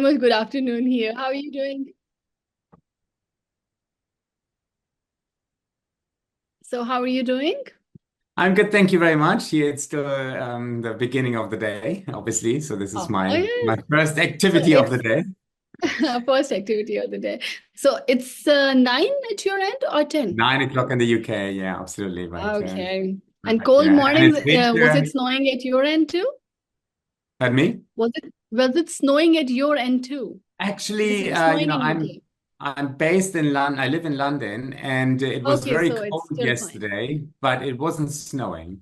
much good afternoon here. How are you doing? So how are you doing? I'm good, thank you very much. Here it's still the beginning of the day, obviously. So this is Oh my yes. first So activity of the it's day. first activity of the day. So it's 9 at your end or 10? 9 o'clock in the UK. Yeah, absolutely right. Okay. And Perfect. cold Yeah, and mornings, it's was winter. it snowing at your end too? Pardon me? Was it snowing at your end too? Because Actually, it's snowing in I'm UK. based in London. I live in London, and it was Okay, very so it's cold still fine. yesterday, but it wasn't snowing.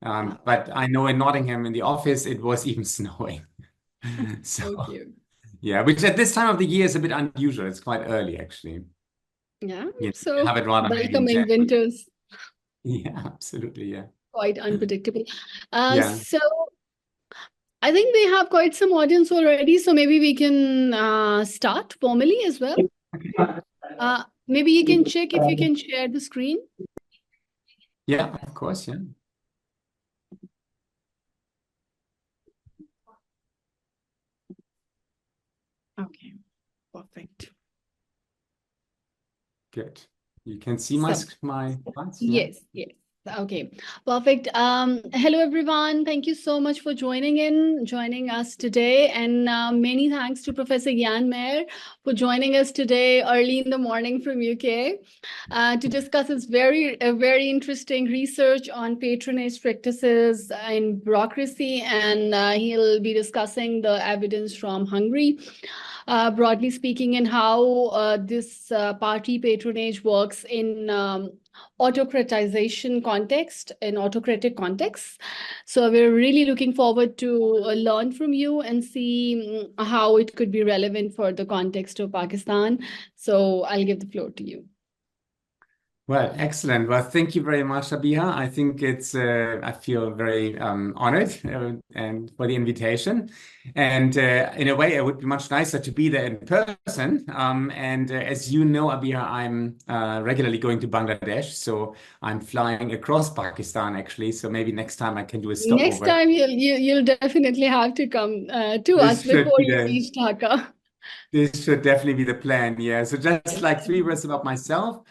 Oh, But I know in Nottingham in the office it was even snowing. So so cute. yeah, which at this time of the year is a bit unusual. It's quite early, actually. Yeah, We so have it rather maybe in welcoming January. winters, Yeah, absolutely. Yeah. quite unpredictable. Yeah. So I think we have quite some audience already, so maybe we can start formally as well. Maybe you can check if you can share the screen. Yeah, of course. Yeah. Okay, perfect. Good. You can see So, my slides. Yeah. yes, yes. Okay, perfect. Hello everyone. Thank you so much for joining us today. And many thanks to Professor Jan Meyer for joining us today early in the morning from UK to discuss his very interesting research on patronage practices and bureaucracy. And he'll be discussing the evidence from Hungary. Broadly speaking, and how this party patronage works in autocratization context, in autocratic contexts. So we're really looking forward to learn from you and see how it could be relevant for the context of Pakistan. So I'll give the floor to you. Well, excellent. Well, thank you very much, Abiha. I think I feel very honored and for the invitation. And in a way, it would be much nicer to be there in person. And as you know, Abiha, I'm regularly going to Bangladesh. So I'm flying across Pakistan, actually. So maybe next time I can do a Next stopover. time you'll definitely have to come to us This should before be you reach Dhaka. This should definitely be the plan. Yeah. So just like three words about myself.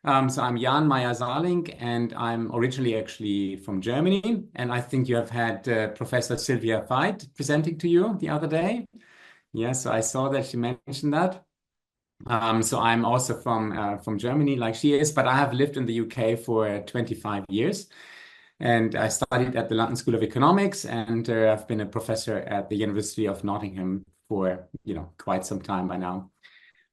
So I'm Jan Meyer Sahling, and I'm originally actually from Germany. And I think you have had Professor Sylvia Veit presenting to you the other day. Yeah. So I saw that she mentioned that. So I'm also from Germany, like she is, but I have lived in the UK for 25 years. And I studied at the London School of Economics, and I've been a professor at the University of Nottingham for, quite some time by now.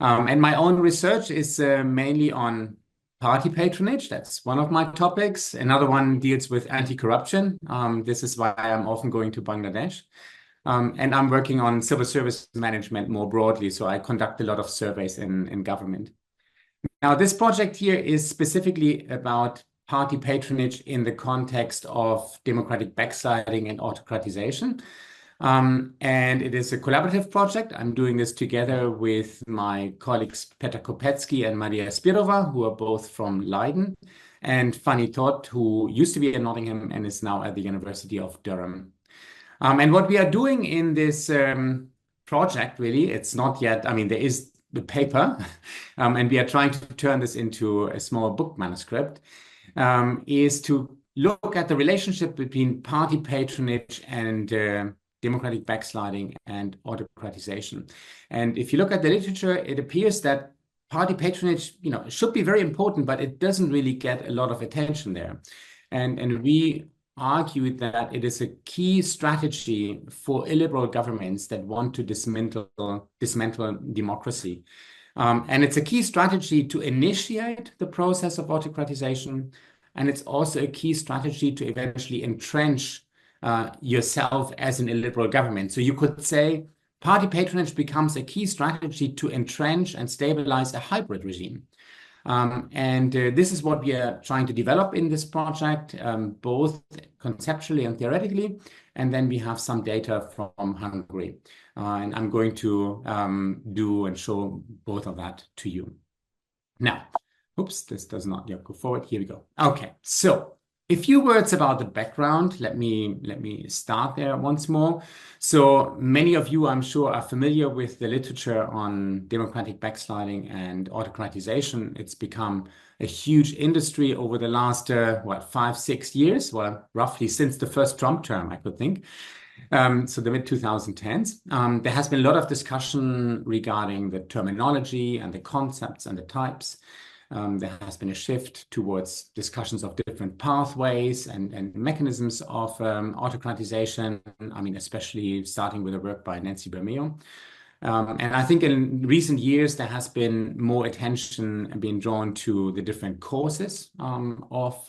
And my own research is mainly on party patronage. That's one of my topics. Another one deals with anti-corruption. This is why I'm often going to Bangladesh. And I'm working on civil service management more broadly. So I conduct a lot of surveys in government. Now, this project here is specifically about party patronage in the context of democratic backsliding and autocratization. And it is a collaborative project. I'm doing this together with my colleagues Petr Kopetsky and Maria Spirova, who are both from Leiden, and Fanny Todd, who used to be at Nottingham and is now at the University of Durham. And what we are doing in this project, really, it's not yet, I mean, there is the paper, and we are trying to turn this into a small book manuscript, is to look at the relationship between party patronage and democratic backsliding and autocratization. And if you look at the literature, it appears that party patronage, should be very important, but it doesn't really get a lot of attention there. And we argue that it is a key strategy for illiberal governments that want to dismantle democracy. And it's a key strategy to initiate the process of autocratization. And it's also a key strategy to eventually entrench yourself as an illiberal government. So you could say party patronage becomes a key strategy to entrench and stabilize a hybrid regime. And this is what we are trying to develop in this project, both conceptually and theoretically. And then we have some data from Hungary. And I'm going to do and show both of that to you. Now, oops, this does not yet go forward. Here we go. Okay, so A few words about the background. Let me start there once more. So many of you, I'm sure, are familiar with the literature on democratic backsliding and autocratization. It's become a huge industry over the last, 5, 6 years? Well, roughly since the first Trump term, I could think. So the mid 2010s. There has been a lot of discussion regarding the terminology and the concepts and the types. There has been a shift towards discussions of different pathways and mechanisms of autocratization. I mean, especially starting with the work by Nancy Bermeo. And I think in recent years, there has been more attention being drawn to the different causes of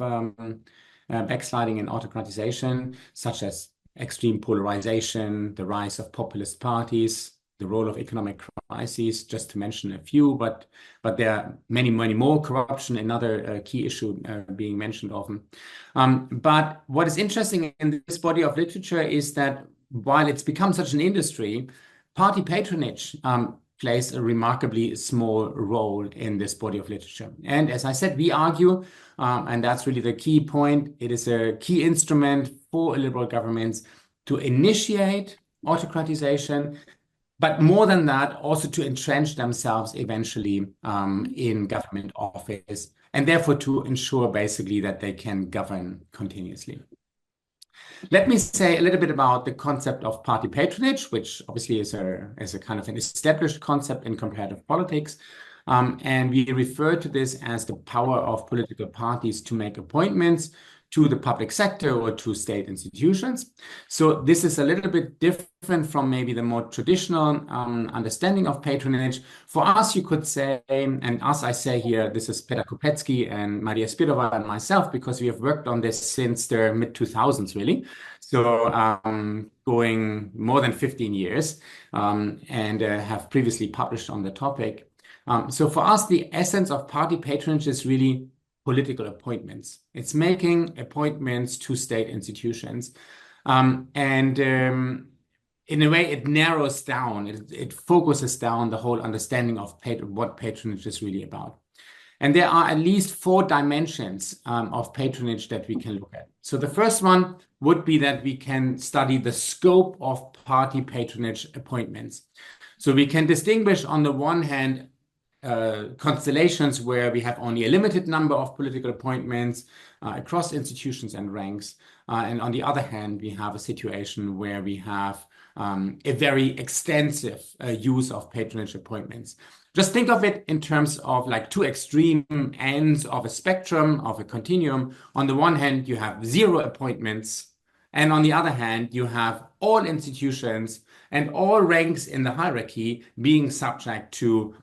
backsliding and autocratization, such as extreme polarization, the rise of populist parties, the role of economic crises, just to mention a few, but there are many, many more. Corruption, another key issue being mentioned often. But what is interesting in this body of literature is that while it's become such an industry, party patronage plays a remarkably small role in this body of literature. And as I said, we argue, and that's really the key point, it is a key instrument for liberal governments to initiate autocratization, but more than that, also to entrench themselves eventually in government office, and therefore to ensure basically that they can govern continuously. Let me say a little bit about the concept of party patronage, which obviously is a kind of an established concept in comparative politics. And we refer to this as the power of political parties to make appointments to the public sector or to state institutions. So this is a little bit different from maybe the more traditional understanding of patronage. For us, you could say, and us, I say here, this is Peter Kopetsky and Maria Spirova and myself, because we have worked on this since the mid-2000s, really. So going more than 15 years and have previously published on the topic. So for us, the essence of party patronage is really political appointments. It's making appointments to state institutions. In a way, it narrows down, it focuses down the whole understanding of what patronage is really about. And there are at least 4 dimensions of patronage that we can look at. So the first one would be that we can study the scope of party patronage appointments. So we can distinguish on the one hand constellations where we have only a limited number of political appointments across institutions and ranks. And on the other hand, we have a situation where we have a very extensive use of patronage appointments. Just think of it in terms of like 2 extreme ends of a spectrum, of a continuum. On the one hand, you have 0 appointments. And on the other hand, you have all institutions and all ranks in the hierarchy being subject to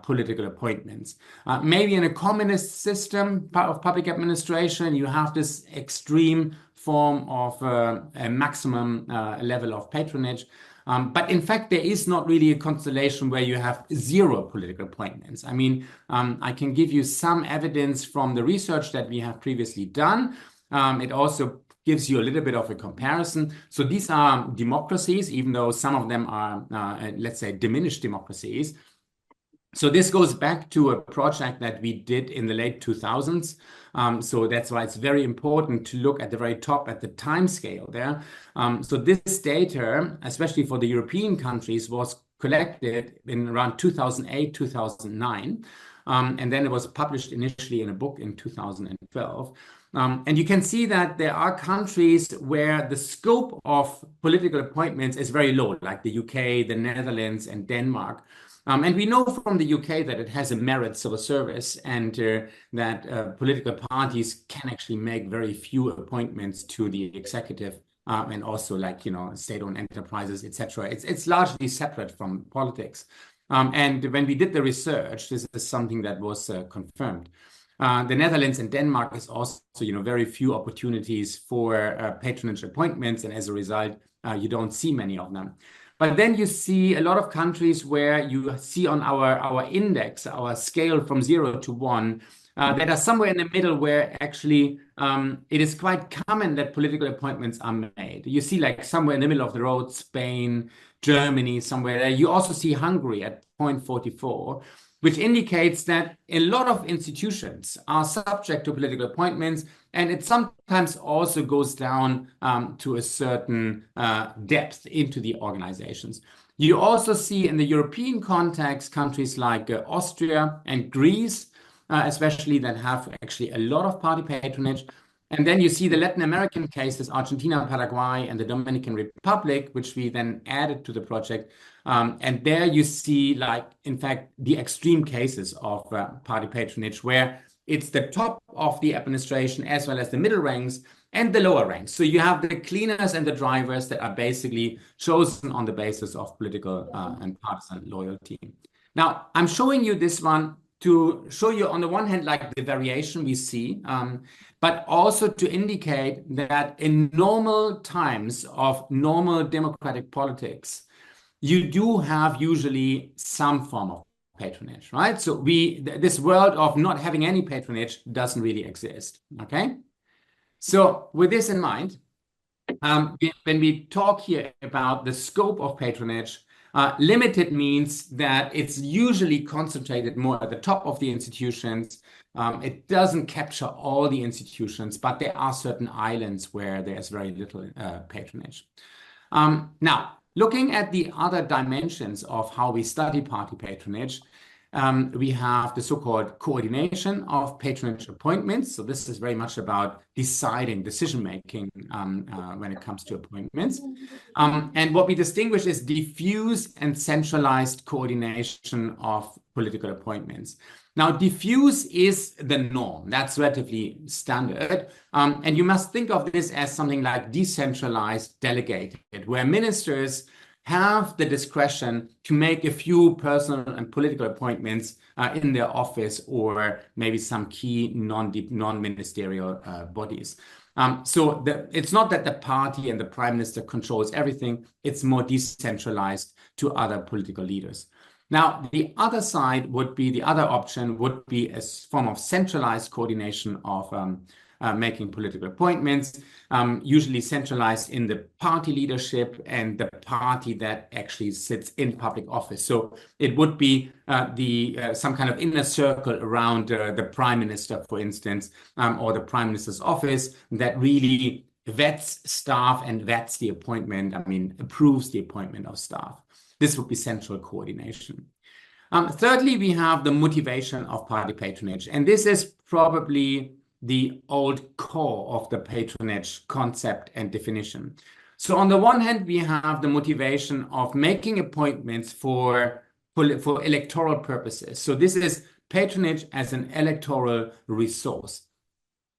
political appointments. Maybe in a communist system of public administration, you have this extreme form of a maximum level of patronage. But in fact, there is not really a constellation where you have 0 political appointments. I mean, I can give you some evidence from the research that we have previously done. It also gives you a little bit of a comparison. So these are democracies, even though some of them are, let's say, diminished democracies. So this goes back to a project that we did in the late 2000s. So that's why it's very important to look at the very top at the time scale there. So this data, especially for the European countries, was collected in around 2008, 2009. And then it was published initially in a book in 2012. And you can see that there are countries where the scope of political appointments is very low, like the UK, the Netherlands, and Denmark. And we know from the UK that it has a merit civil service and that political parties can actually make very few appointments to the executive and also like, state-owned enterprises, etc. It's largely separate from politics. And when we did the research, this is something that was confirmed. The Netherlands and Denmark is also, very few opportunities for patronage appointments. And as a result, you don't see many of them. But then you see a lot of countries where you see on our index, our scale from 0 to 1, that are somewhere in the middle where actually it is quite common that political appointments are made. You see like somewhere in the middle of the road, Spain, Germany, somewhere there. You also see Hungary at 0.44. which indicates that a lot of institutions are subject to political appointments, and it sometimes also goes down to a certain depth into the organizations. You also see in the European context countries like Austria and Greece, especially, that have actually a lot of party patronage. And then you see the Latin American cases, Argentina, Paraguay, and the Dominican Republic, which we then added to the project. And there you see, like, in fact, the extreme cases of party patronage, where it's the top of the administration as well as the middle ranks and the lower ranks. So you have the cleaners and the drivers that are basically chosen on the basis of political and partisan loyalty. Now, I'm showing you this one to show you, on the one hand, like the variation we see, but also to indicate that in normal times of normal democratic politics, you do have usually some form of patronage, right? So this world of not having any patronage doesn't really exist, okay? So with this in mind, when we talk here about the scope of patronage, limited means that it's usually concentrated more at the top of the institutions. It doesn't capture all the institutions, but there are certain islands where there's very little patronage. Now, looking at the other dimensions of how we study party patronage, we have the so-called coordination of patronage appointments. So this is very much about deciding, decision-making when it comes to appointments. And what we distinguish is diffuse and centralized coordination of political appointments. Now, diffuse is the norm. That's relatively standard. And you must think of this as something like decentralized, delegated, where ministers have the discretion to make a few personal and political appointments in their office, or maybe some key non-ministerial bodies. So it's not that the party and the prime minister controls everything. It's more decentralized to other political leaders. Now, the other side would be, the other option would be a form of centralized coordination of making political appointments, usually centralized in the party leadership and the party that actually sits in public office. So it would be some kind of inner circle around the prime minister, for instance, or the prime minister's office, that really vets staff and vets the appointment, approves the appointment of staff. This would be central coordination. Thirdly, we have the motivation of party patronage. And this is probably the old core of the patronage concept and definition. So on the one hand, we have the motivation of making appointments for electoral purposes. So this is patronage as an electoral resource.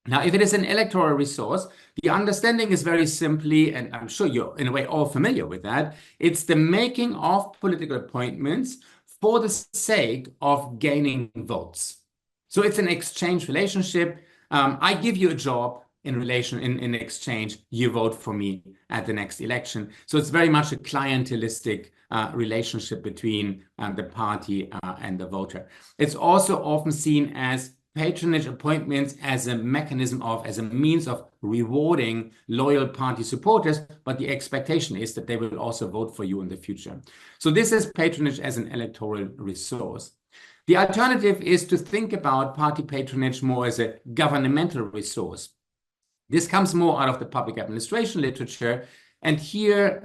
Now, if it is an electoral resource, the understanding is very simply, and I'm sure you're in a way all familiar with that, it's the making of political appointments for the sake of gaining votes. So it's an exchange relationship. I give you a job in exchange, you vote for me at the next election. So it's very much a clientelistic relationship between the party and the voter. It's also often seen as patronage appointments as a means of rewarding loyal party supporters, but the expectation is that they will also vote for you in the future. So this is patronage as an electoral resource. The alternative is to think about party patronage more as a governmental resource. This comes more out of the public administration literature. And here,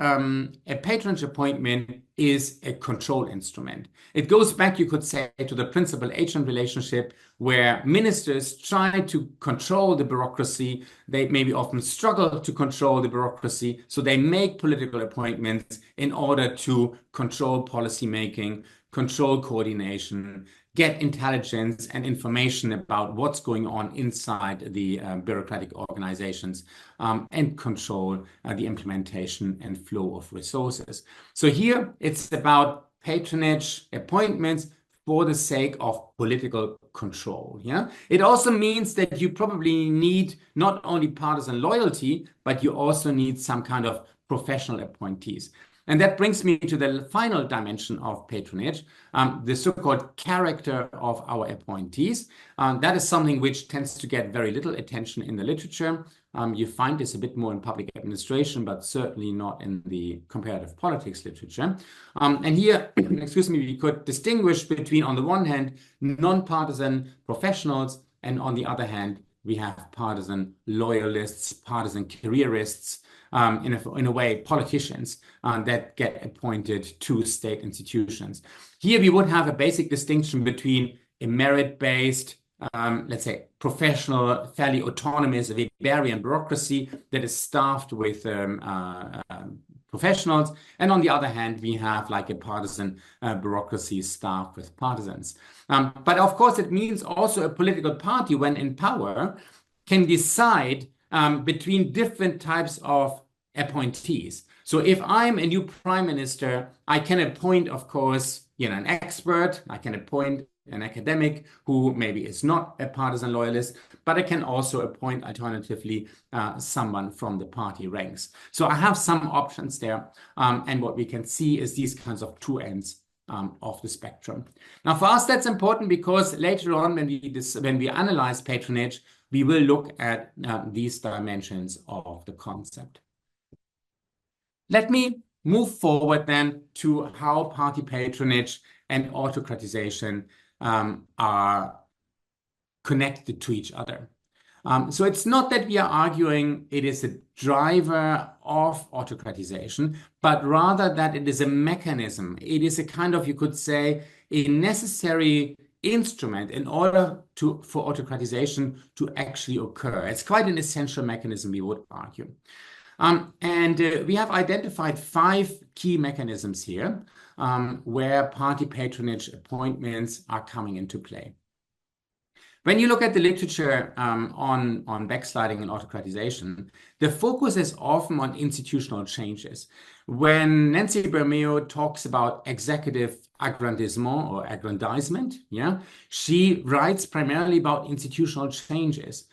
a patronage appointment is a control instrument. It goes back, you could say, to the principal-agent relationship, where ministers try to control the bureaucracy. They maybe often struggle to control the bureaucracy, so they make political appointments in order to control policymaking, control coordination, get intelligence and information about what's going on inside the bureaucratic organizations, and control the implementation and flow of resources. So here it's about patronage appointments for the sake of political control. Yeah, it also means that you probably need not only partisan loyalty, but you also need some kind of professional appointees. And that brings me to the final dimension of patronage, the so-called character of our appointees. That is something which tends to get very little attention in the literature. You find this a bit more in public administration, but certainly not in the comparative politics literature. And here, excuse me, we could distinguish between, on the one hand, non-partisan professionals, and on the other hand, we have partisan loyalists, partisan careerists, in a way, politicians that get appointed to state institutions. Here we would have a basic distinction between a merit-based, let's say, professional, fairly autonomous, Weberian bureaucracy that is staffed with professionals. And on the other hand, we have like a partisan bureaucracy staffed with partisans. But of course, it means also a political party, when in power, can decide between different types of appointees. So if I'm a new prime minister, I can appoint, of course, an expert. I can appoint an academic who maybe is not a partisan loyalist, but I can also appoint alternatively someone from the party ranks. So I have some options there. And what we can see is these kinds of two ends of the spectrum. Now, for us, that's important because later on, when we analyze patronage, we will look at these dimensions of the concept. Let me move forward then to how party patronage and autocratization are connected to each other. So it's not that we are arguing it is a driver of autocratization, but rather that it is a mechanism. It is a kind of, you could say, a necessary instrument in order for autocratization to actually occur. It's quite an essential mechanism, we would argue. We have identified 5 key mechanisms here where party patronage appointments are coming into play. When you look at the literature on backsliding and autocratization, the focus is often on institutional changes. When Nancy Bermeo talks about executive aggrandizement or aggrandizement, she writes primarily about institutional changes.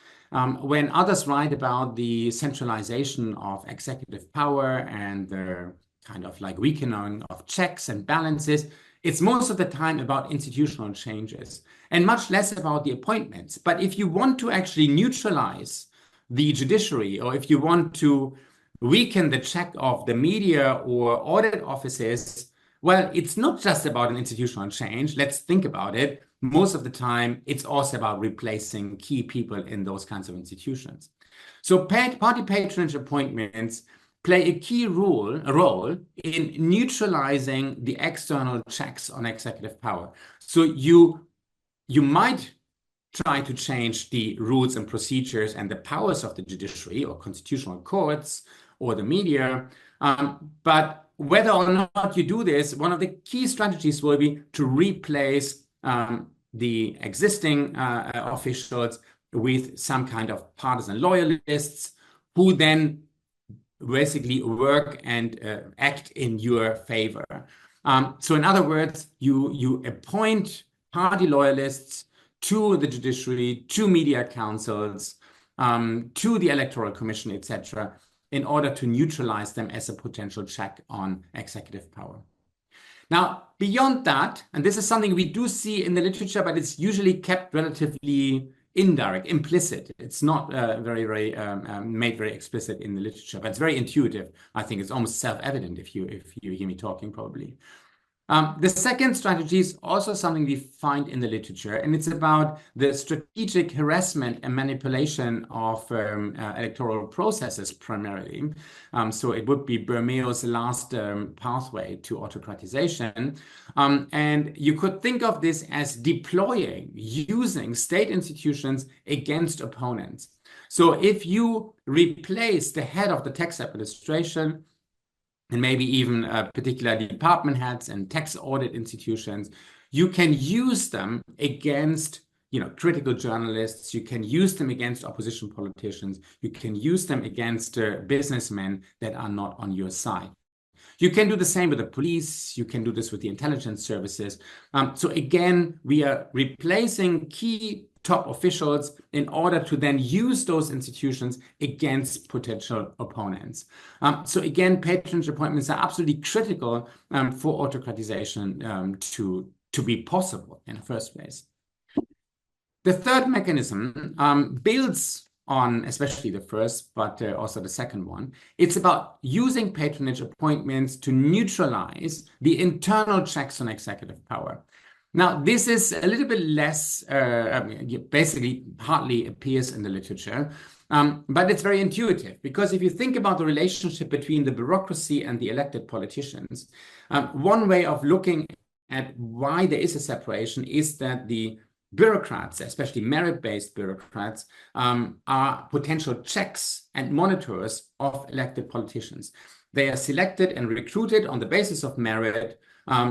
When others write about the centralization of executive power and the kind of like weakening of checks and balances, it's most of the time about institutional changes and much less about the appointments. But if you want to actually neutralize the judiciary, or if you want to weaken the check of the media or audit offices, well, it's not just about an institutional change. Let's think about it. Most of the time, it's also about replacing key people in those kinds of institutions. So party patronage appointments play a key role in neutralizing the external checks on executive power. So you might try to change the rules and procedures and the powers of the judiciary or constitutional courts or the media, but whether or not you do this, one of the key strategies will be to replace the existing officials with some kind of partisan loyalists who then basically work and act in your favor. So in other words, you appoint party loyalists to the judiciary, to media councils, to the Electoral Commission, etc., in order to neutralize them as a potential check on executive power. Now, beyond that, and this is something we do see in the literature, but it's usually kept relatively indirect, implicit. It's not made very explicit in the literature, but it's very intuitive. I think it's almost self-evident if you hear me talking, probably. The second strategy is also something we find in the literature, and it's about the strategic harassment and manipulation of electoral processes primarily. So it would be Bermeo's last pathway to autocratization. And you could think of this as using state institutions against opponents. So if you replace the head of the tax administration, and maybe even particular department heads and tax audit institutions, you can use them against critical journalists, you can use them against opposition politicians, you can use them against businessmen that are not on your side. You can do the same with the police, you can do this with the intelligence services. So again, we are replacing key top officials in order to then use those institutions against potential opponents. So again, patronage appointments are absolutely critical for autocratization to be possible in the first place. The third mechanism builds on especially the first, but also the second one. It's about using patronage appointments to neutralize the internal checks on executive power. Now, this is a little bit less, basically hardly appears in the literature, but it's very intuitive, because if you think about the relationship between the bureaucracy and the elected politicians, one way of looking at why there is a separation is that the bureaucrats, especially merit-based bureaucrats, are potential checks and monitors of elected politicians. They are selected and recruited on the basis of merit,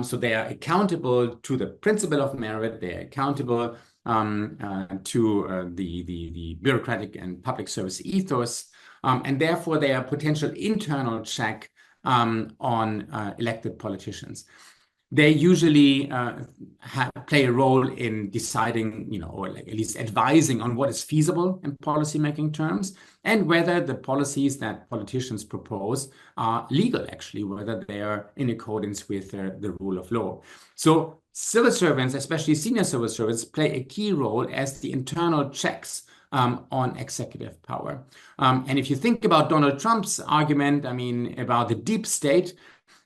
so they are accountable to the principle of merit. They are accountable to the bureaucratic and public service ethos, and therefore they are a potential internal check on elected politicians. They usually play a role in deciding, or like at least advising on what is feasible in policymaking terms, and whether the policies that politicians propose are legal, actually, whether they are in accordance with the rule of law. So civil servants, especially senior civil servants, play a key role as the internal checks on executive power. And if you think about Donald Trump's argument, about the deep state,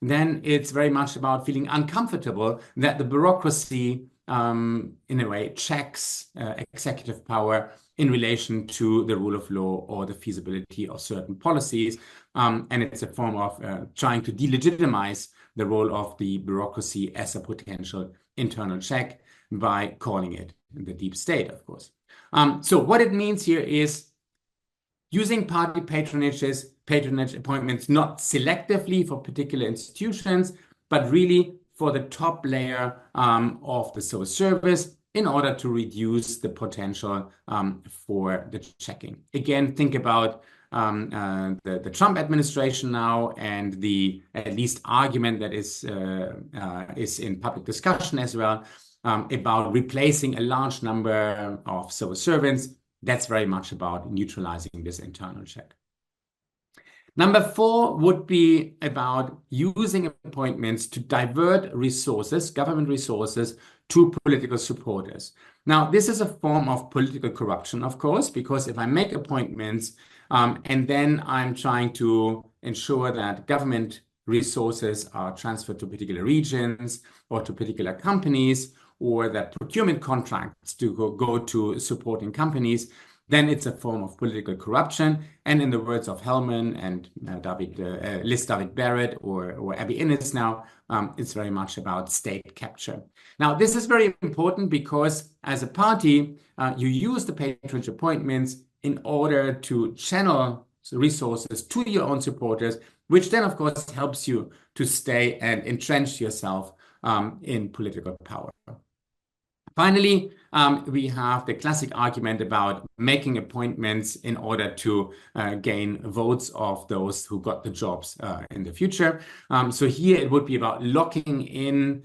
then it's very much about feeling uncomfortable that the bureaucracy, in a way, checks executive power in relation to the rule of law or the feasibility of certain policies. And it's a form of trying to delegitimize the role of the bureaucracy as a potential internal check by calling it the deep state, of course. So what it means here is using party patronage appointments not selectively for particular institutions, but really for the top layer of the civil service in order to reduce the potential for the checking. Again, think about the Trump administration now, and the at least argument that is in public discussion as well about replacing a large number of civil servants. That's very much about neutralizing this internal check. Number 4 would be about using appointments to divert resources, government resources, to political supporters. Now, this is a form of political corruption, of course, because if I make appointments and then I'm trying to ensure that government resources are transferred to particular regions or to particular companies, or that procurement contracts to go to supporting companies, then it's a form of political corruption. And in the words of Hellman and Liz David Barrett or Abby Innes now, it's very much about state capture. Now, this is very important because as a party, you use the patronage appointments in order to channel resources to your own supporters, which then, of course, helps you to stay and entrench yourself in political power. Finally, we have the classic argument about making appointments in order to gain votes of those who got the jobs in the future. So here it would be about locking in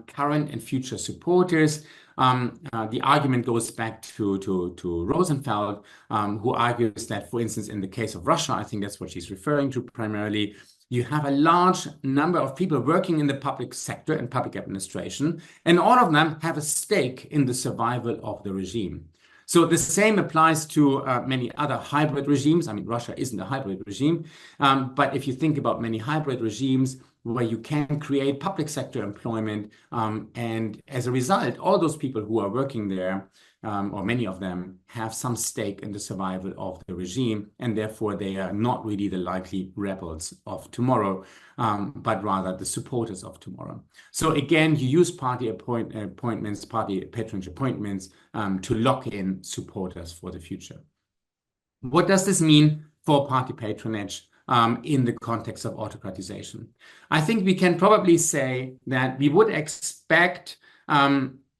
current and future supporters. The argument goes back to Rosenfeld, who argues that, for instance, in the case of Russia, I think that's what she's referring to primarily, you have a large number of people working in the public sector and public administration, and all of them have a stake in the survival of the regime. So the same applies to many other hybrid regimes. Russia isn't a hybrid regime, but if you think about many hybrid regimes where you can create public sector employment, and as a result, all those people who are working there, or many of them, have some stake in the survival of the regime, and therefore they are not really the likely rebels of tomorrow, but rather the supporters of tomorrow. So again, you use party appointments, party patronage appointments, to lock in supporters for the future. What does this mean for party patronage in the context of autocratization? I think we can probably say that we would expect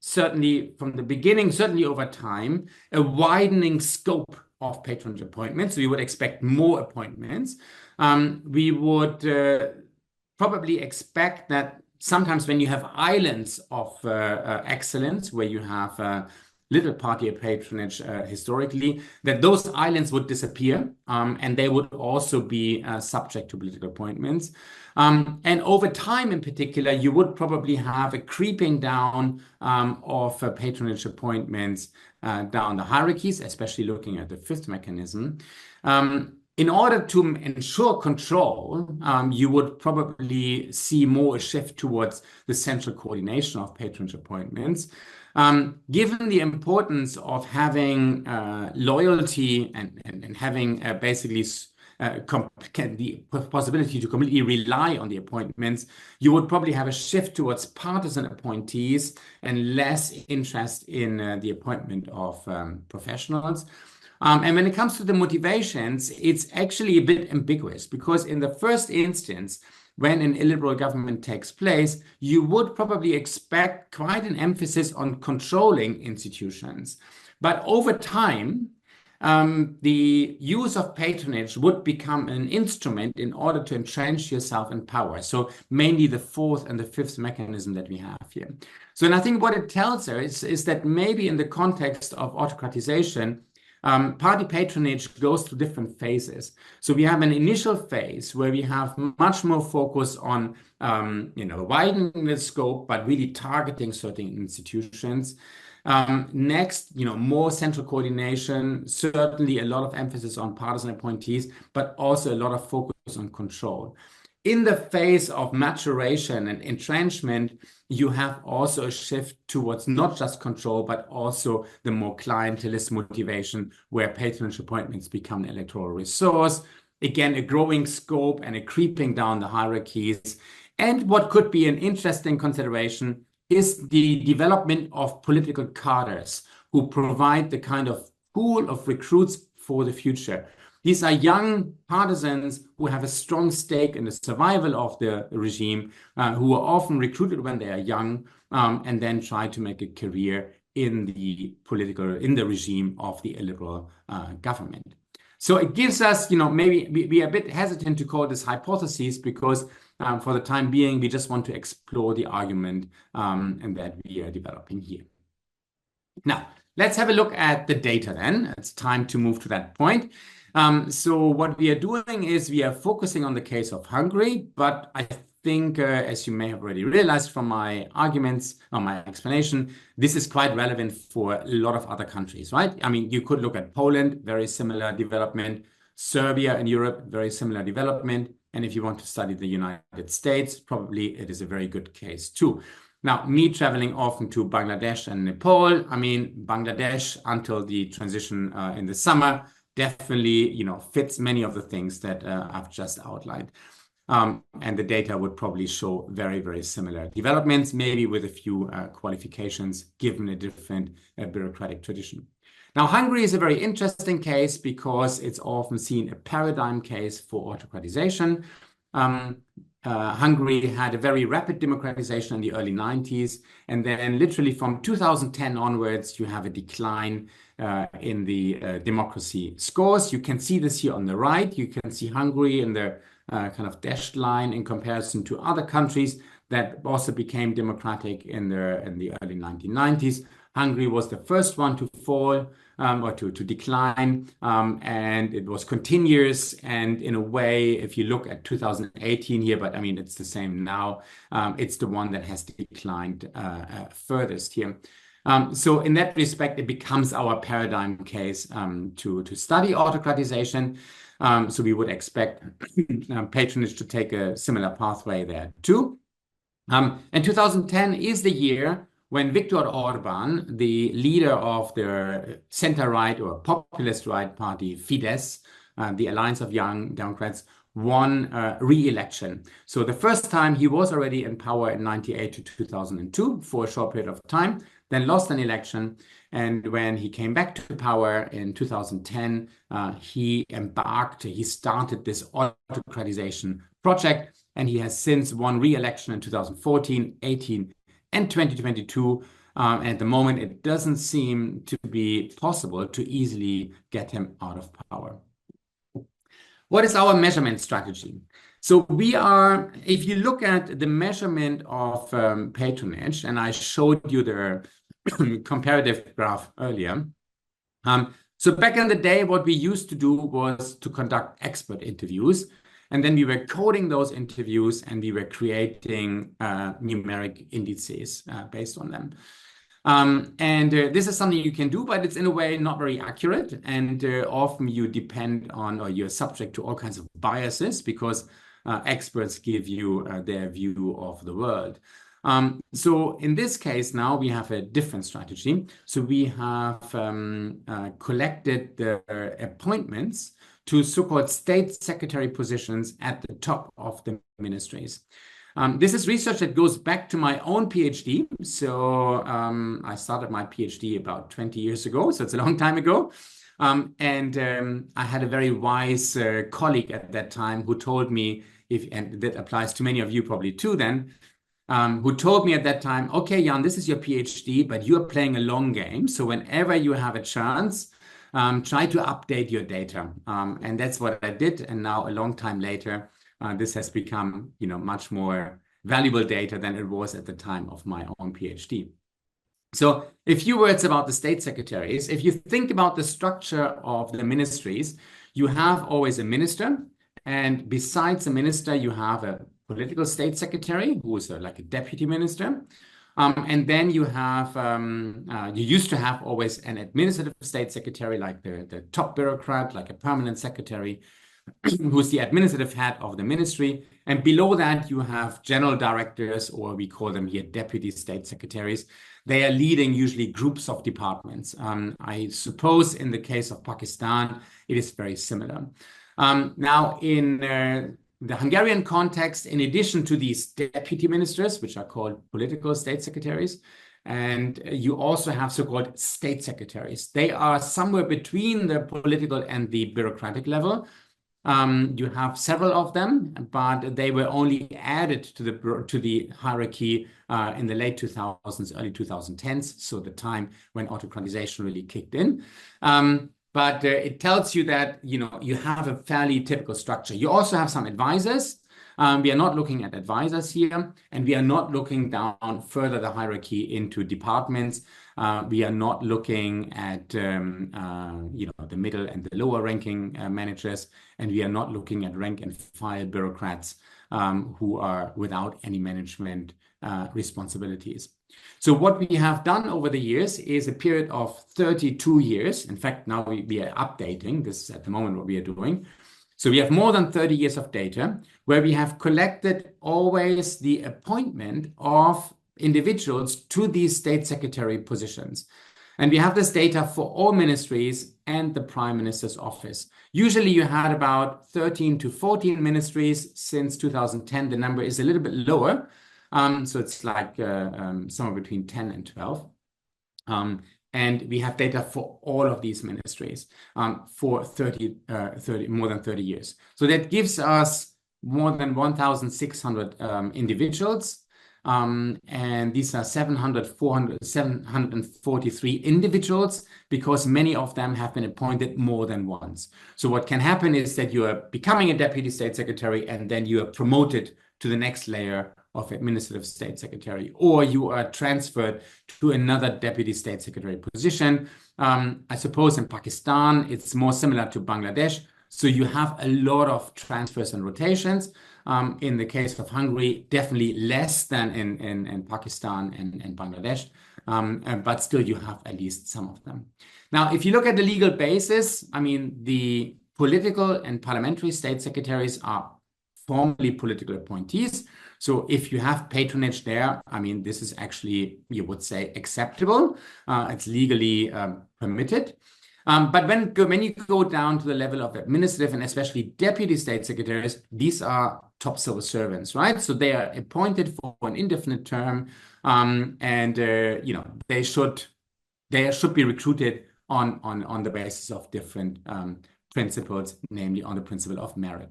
certainly from the beginning, certainly over time, a widening scope of patronage appointments. We would expect more appointments. We would probably expect that sometimes when you have islands of excellence, where you have little party patronage historically, that those islands would disappear, and they would also be subject to political appointments. And over time, in particular, you would probably have a creeping down of patronage appointments down the hierarchies, especially looking at the fifth mechanism. In order to ensure control, you would probably see more a shift towards the central coordination of patronage appointments. Given the importance of having loyalty and having basically the possibility to completely rely on the appointments, you would probably have a shift towards partisan appointees and less interest in the appointment of professionals. And when it comes to the motivations, it's actually a bit ambiguous, because in the first instance, when an illiberal government takes place, you would probably expect quite an emphasis on controlling institutions. But over time, the use of patronage would become an instrument in order to entrench yourself in power. So mainly the fourth and the fifth mechanism that we have here. So, and I think what it tells us is that maybe in the context of autocratization, party patronage goes through different phases. So we have an initial phase where we have much more focus on, widening the scope, but really targeting certain institutions. Next, more central coordination, certainly a lot of emphasis on partisan appointees, but also a lot of focus on control. In the phase of maturation and entrenchment, you have also a shift towards not just control, but also the more clientelist motivation, where patronage appointments become an electoral resource. Again, a growing scope and a creeping down the hierarchies. And what could be an interesting consideration is the development of political cadres who provide the kind of pool of recruits for the future. These are young partisans who have a strong stake in the survival of the regime, who are often recruited when they are young, and then try to make a career in the regime of the illiberal government. So it gives us, maybe we are a bit hesitant to call this hypotheses, because for the time being, we just want to explore the argument and that we are developing here. Now, let's have a look at the data then. It's time to move to that point. So what we are doing is we are focusing on the case of Hungary, but I think, as you may have already realized from my arguments or my explanation, this is quite relevant for a lot of other countries, right? I mean, you could look at Poland, very similar development, Serbia in Europe, very similar development. And if you want to study the United States, probably it is a very good case too. Now, me traveling often to Bangladesh and Nepal, I mean, Bangladesh until the transition in the summer definitely, fits many of the things that I've just outlined. And the data would probably show very, very similar developments, maybe with a few qualifications given a different bureaucratic tradition. Now, Hungary is a very interesting case because it's often seen a paradigm case for autocratization. Hungary had a very rapid democratization in the early 90s, and then literally from 2010 onwards, you have a decline in the democracy scores. You can see this here on the right. You can see Hungary in the kind of dashed line in comparison to other countries that also became democratic in the early 1990s. Hungary was the first one to fall or to decline, and it was continuous. And in a way, if you look at 2018 here, but I mean, it's the same now, it's the one that has declined furthest here. So in that respect, it becomes our paradigm case to study autocratization. So we would expect patronage to take a similar pathway there too. And 2010 is the year when Viktor Orban, the leader of the center-right or populist right party Fidesz, the Alliance of Young Democrats, won re-election. So the first time he was already in power in 98 to 2002 for a short period of time, then lost an election. And when he came back to power in 2010, he started this autocratization project, and he has since won re-election in 2014, 18, and 2022. And at the moment, it doesn't seem to be possible to easily get him out of power. What is our measurement strategy? So if you look at the measurement of patronage, and I showed you the comparative graph earlier. So back in the day, what we used to do was to conduct expert interviews, and then we were coding those interviews and we were creating numeric indices based on them. This is something you can do, but it's in a way not very accurate. And often you depend on, or you're subject to all kinds of biases because experts give you their view of the world. So in this case, now we have a different strategy. So we have collected the appointments to so-called state secretary positions at the top of the ministries. This is research that goes back to my own PhD. So I started my PhD about 20 years ago, so it's a long time ago. I had a very wise colleague at that time who told me, and that applies to many of you probably too then, who told me at that time, okay, Jan, this is your PhD, but you're playing a long game. So whenever you have a chance, try to update your data. And that's what I did. And now a long time later, this has become, much more valuable data than it was at the time of my own PhD. So a few words about the state secretaries. If you think about the structure of the ministries, you have always a minister. And besides the minister, you have a political state secretary who is like a deputy minister. And then you have, you used to have always an administrative state secretary, like the top bureaucrat, like a permanent secretary, who's the administrative head of the ministry. And below that, you have general directors, or we call them here deputy state secretaries. They are leading usually groups of departments. I suppose in the case of Pakistan, it is very similar. Now, in the Hungarian context, in addition to these deputy ministers, which are called political state secretaries, and you also have so-called state secretaries. They are somewhere between the political and the bureaucratic level. You have several of them, but they were only added to the hierarchy in the late 2000s, early 2010s, so the time when autocratization really kicked in. But it tells you that you have a fairly typical structure. You also have some advisors. We are not looking at advisors here, and we are not looking down further the hierarchy into departments. We are not looking at the middle and the lower ranking managers, and we are not looking at rank and file bureaucrats who are without any management responsibilities. So what we have done over the years is a period of 32 years. In fact, now we are updating. This is at the moment what we are doing. So we have more than 30 years of data where we have collected always the appointment of individuals to these state secretary positions. And we have this data for all ministries and the Prime Minister's office. Usually you had about 13 to 14 ministries. Since 2010, the number is a little bit lower. So it's like somewhere between 10 and 12. And we have data for all of these ministries for more than 30 years. So that gives us more than 1,600 individuals. And these are 743 individuals, because many of them have been appointed more than once. So what can happen is that you are becoming a deputy state secretary, and then you are promoted to the next layer of administrative state secretary, or you are transferred to another deputy state secretary position. I suppose in Pakistan, it's more similar to Bangladesh. So you have a lot of transfers and rotations. In the case of Hungary, definitely less than in Pakistan and Bangladesh, but still you have at least some of them. Now, if you look at the legal basis, I mean, the political and parliamentary state secretaries are formally political appointees. So if you have patronage there, I mean, this is actually, you would say, acceptable. It's legally permitted. But when you go down to the level of administrative and especially deputy state secretaries, these are top civil servants, right? So they are appointed for an indefinite term, and they should be recruited on the basis of different principles, namely on the principle of merit.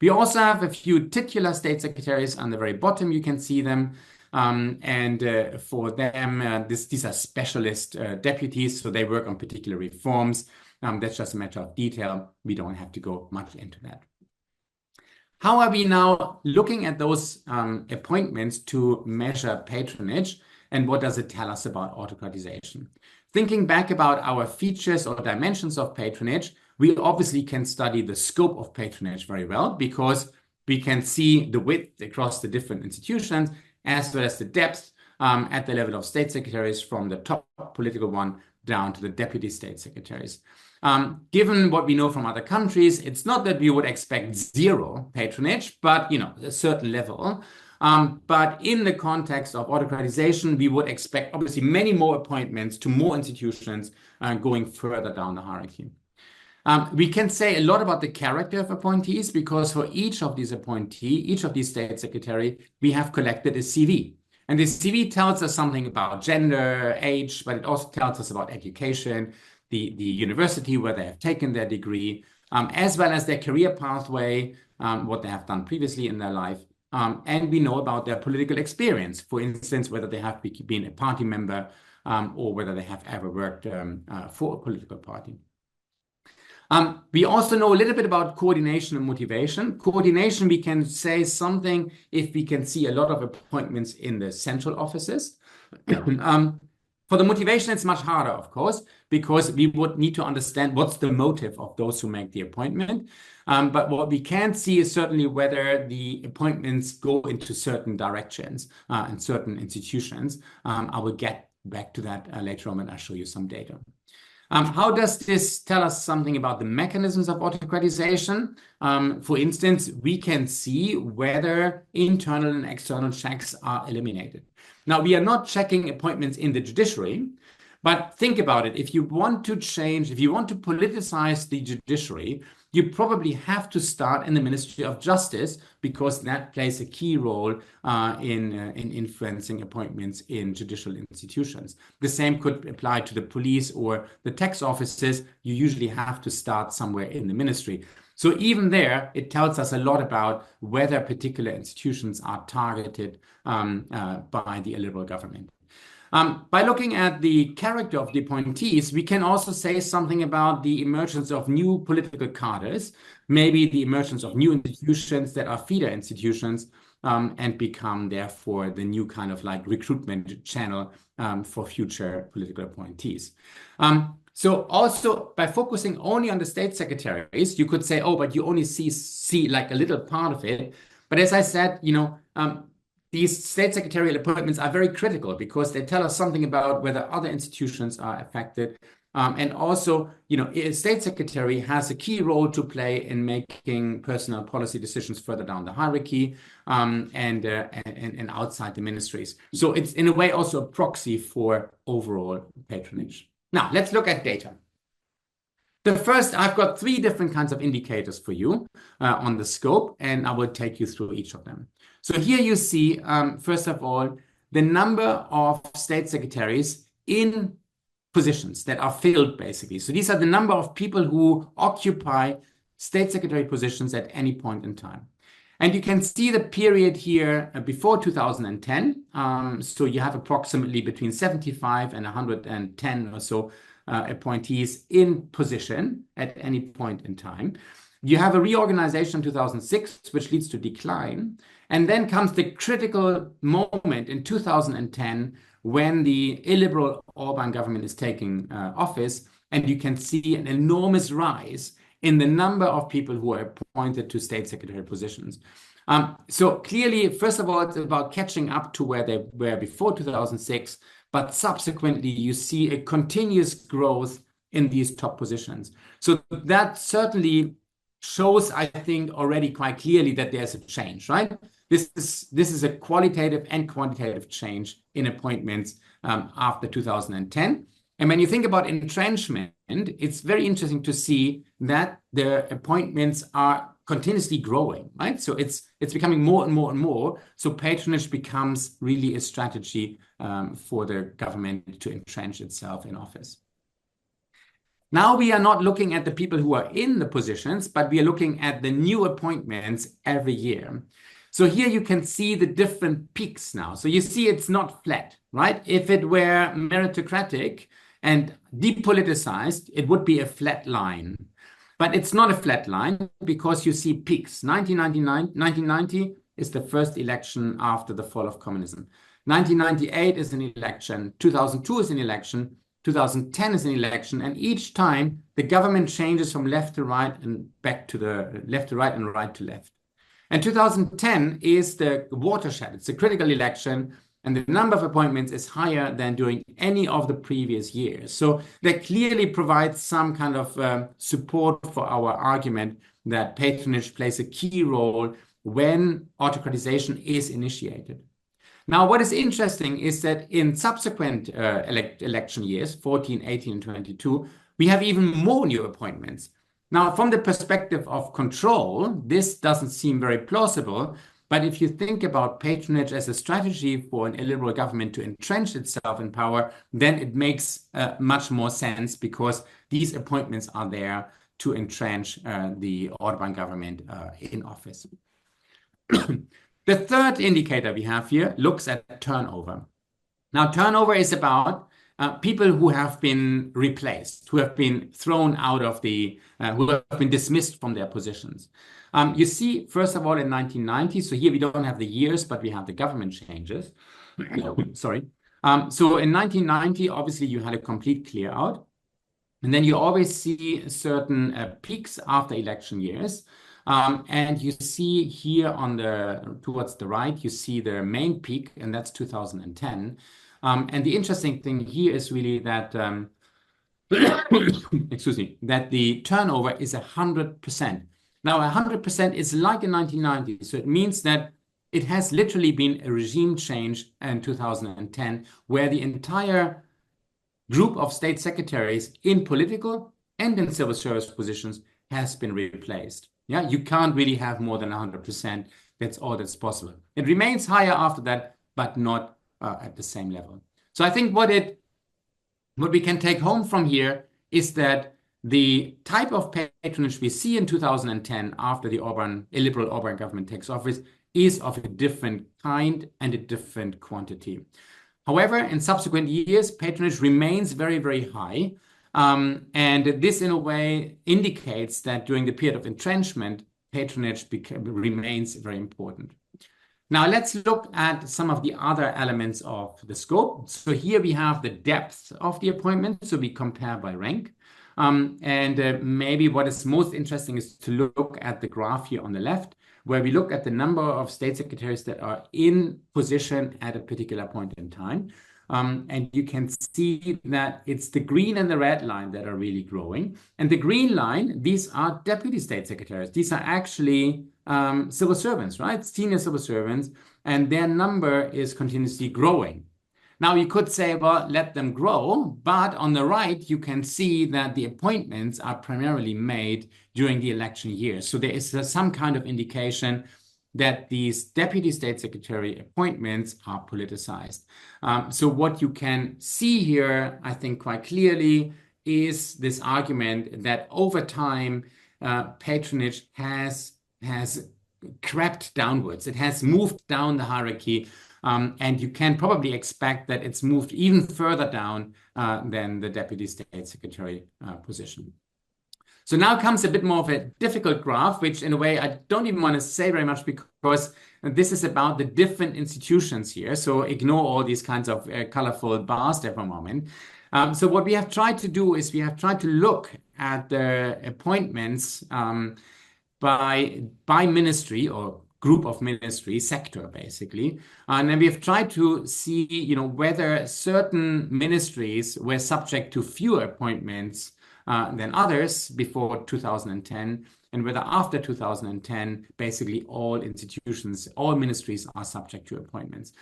We also have a few titular state secretaries on the very bottom. You can see them. For them, these are specialist deputies, so they work on particular reforms. That's just a matter of detail. We don't have to go much into that. How are we now looking at those appointments to measure patronage? and what does it tell us about autocratization? Thinking back about our features or dimensions of patronage, we obviously can study the scope of patronage very well because we can see the width across the different institutions as well as the depth at the level of state secretaries from the top political one down to the deputy state secretaries. Given what we know from other countries, it's not that we would expect zero patronage, but a certain level. But in the context of autocratization, we would expect obviously many more appointments to more institutions going further down the hierarchy. We can say a lot about the character of appointees because for each of these appointees, each of these state secretary, we have collected a CV. And this CV tells us something about gender, age, but it also tells us about education, the university where they have taken their degree, as well as their career pathway, what they have done previously in their life. And we know about their political experience, for instance, whether they have been a party member or whether they have ever worked for a political party. We also know a little bit about coordination and motivation. Coordination, we can say something if we can see a lot of appointments in the central offices. For the motivation, it's much harder, of course, because we would need to understand what's the motive of those who make the appointment. But what we can see is certainly whether the appointments go into certain directions and certain institutions. I will get back to that later on when I show you some data. How does this tell us something about the mechanisms of autocratization? For instance, we can see whether internal and external checks are eliminated. Now, we are not checking appointments in the judiciary, but think about it. If you want to change, if you want to politicize the judiciary, you probably have to start in the Ministry of Justice because that plays a key role in influencing appointments in judicial institutions. The same could apply to the police or the tax offices. You usually have to start somewhere in the ministry. So even there, it tells us a lot about whether particular institutions are targeted by the illiberal government. By looking at the character of the appointees, we can also say something about the emergence of new political cadres, maybe the emergence of new institutions that are feeder institutions and become therefore the new kind of like recruitment channel for future political appointees. So also by focusing only on the state secretaries, you could say, oh, but you only see like a little part of it. But as I said, these state secretarial appointments are very critical because they tell us something about whether other institutions are affected. And also, a state secretary has a key role to play in making personal policy decisions further down the hierarchy and outside the ministries. So it's in a way also a proxy for overall patronage. Now, let's look at data. The first, I've got 3 different kinds of indicators for you on the scope, and I will take you through each of them. So here you see, first of all, the number of state secretaries in positions that are filled, basically. So these are the number of people who occupy state secretary positions at any point in time. And you can see the period here before 2010. So you have approximately between 75 and 110 or so appointees in position at any point in time. You have a reorganization in 2006, which leads to decline. And then comes the critical moment in 2010 when the illiberal Orban government is taking office. And you can see an enormous rise in the number of people who are appointed to state secretary positions. So clearly, first of all, it's about catching up to where they were before 2006. But subsequently, you see a continuous growth in these top positions. So that certainly shows, I think, already quite clearly that there's a change, right? This is a qualitative and quantitative change in appointments after 2010. And when you think about entrenchment, it's very interesting to see that the appointments are continuously growing, right? So it's becoming more and more and more. So patronage becomes really a strategy for the government to entrench itself in office. Now we are not looking at the people who are in the positions, but we are looking at the new appointments every year. So here you can see the different peaks now. So you see it's not flat, right? If it were meritocratic and depoliticized, it would be a flat line. But it's not a flat line because you see peaks. 1990 is the first election after the fall of communism. 1998 is an election, 2002 is an election, 2010 is an election, and each time the government changes from left to right and back to the left to right and right to left. And 2010 is the watershed. It's a critical election, and the number of appointments is higher than during any of the previous years. So that clearly provides some kind of support for our argument that patronage plays a key role when autocratization is initiated. Now, what is interesting is that in subsequent election years, 14, 18, and 22, we have even more new appointments. Now, from the perspective of control, this doesn't seem very plausible. But if you think about patronage as a strategy for an illiberal government to entrench itself in power, then it makes much more sense, because these appointments are there to entrench the Orban government in office. The third indicator we have here looks at turnover. Now, turnover is about people who have been replaced, who have been thrown out of the, who have been dismissed from their positions. You see, first of all, in 1990, so here we don't have the years, but we have the government changes. Sorry. So in 1990, obviously, you had a complete clear out. And then you always see certain peaks after election years. And you see here on the towards the right, you see the main peak, and that's 2010. And the interesting thing here is really that, excuse me, that the turnover is 100%. Now, 100% is like in 1990. So it means that it has literally been a regime change in 2010, where the entire group of state secretaries in political and in civil service positions has been replaced. Yeah, you can't really have more than 100%. That's all that's possible. It remains higher after that, but not at the same level. So I think what we can take home from here is that the type of patronage we see in 2010 after the illiberal Orban government takes office is of a different kind and a different quantity. However, in subsequent years, patronage remains very, very high. And this, in a way, indicates that during the period of entrenchment, patronage remains very important. Now, let's look at some of the other elements of the scope. So here we have the depth of the appointment. So we compare by rank. Maybe what is most interesting is to look at the graph here on the left, where we look at the number of state secretaries that are in position at a particular point in time. And you can see that it's the green and the red line that are really growing. And the green line, these are deputy state secretaries. These are actually civil servants, right? Senior civil servants, and their number is continuously growing. Now, you could say, well, let them grow, but on the right, you can see that the appointments are primarily made during the election years. So there is some kind of indication that these deputy state secretary appointments are politicized. So what you can see here, I think quite clearly, is this argument that over time, patronage has crept downwards. It has moved down the hierarchy. And you can probably expect that it's moved even further down than the deputy state secretary position. So now comes a bit more of a difficult graph, which in a way I don't even want to say very much, because this is about the different institutions here. So ignore all these kinds of colorful bars there for a moment. So what we have tried to do is we have tried to look at the appointments by ministry or group of ministry sector, basically. And then we have tried to see, whether certain ministries were subject to fewer appointments than others before 2010, and whether after 2010, basically all institutions, all ministries are subject to appointments.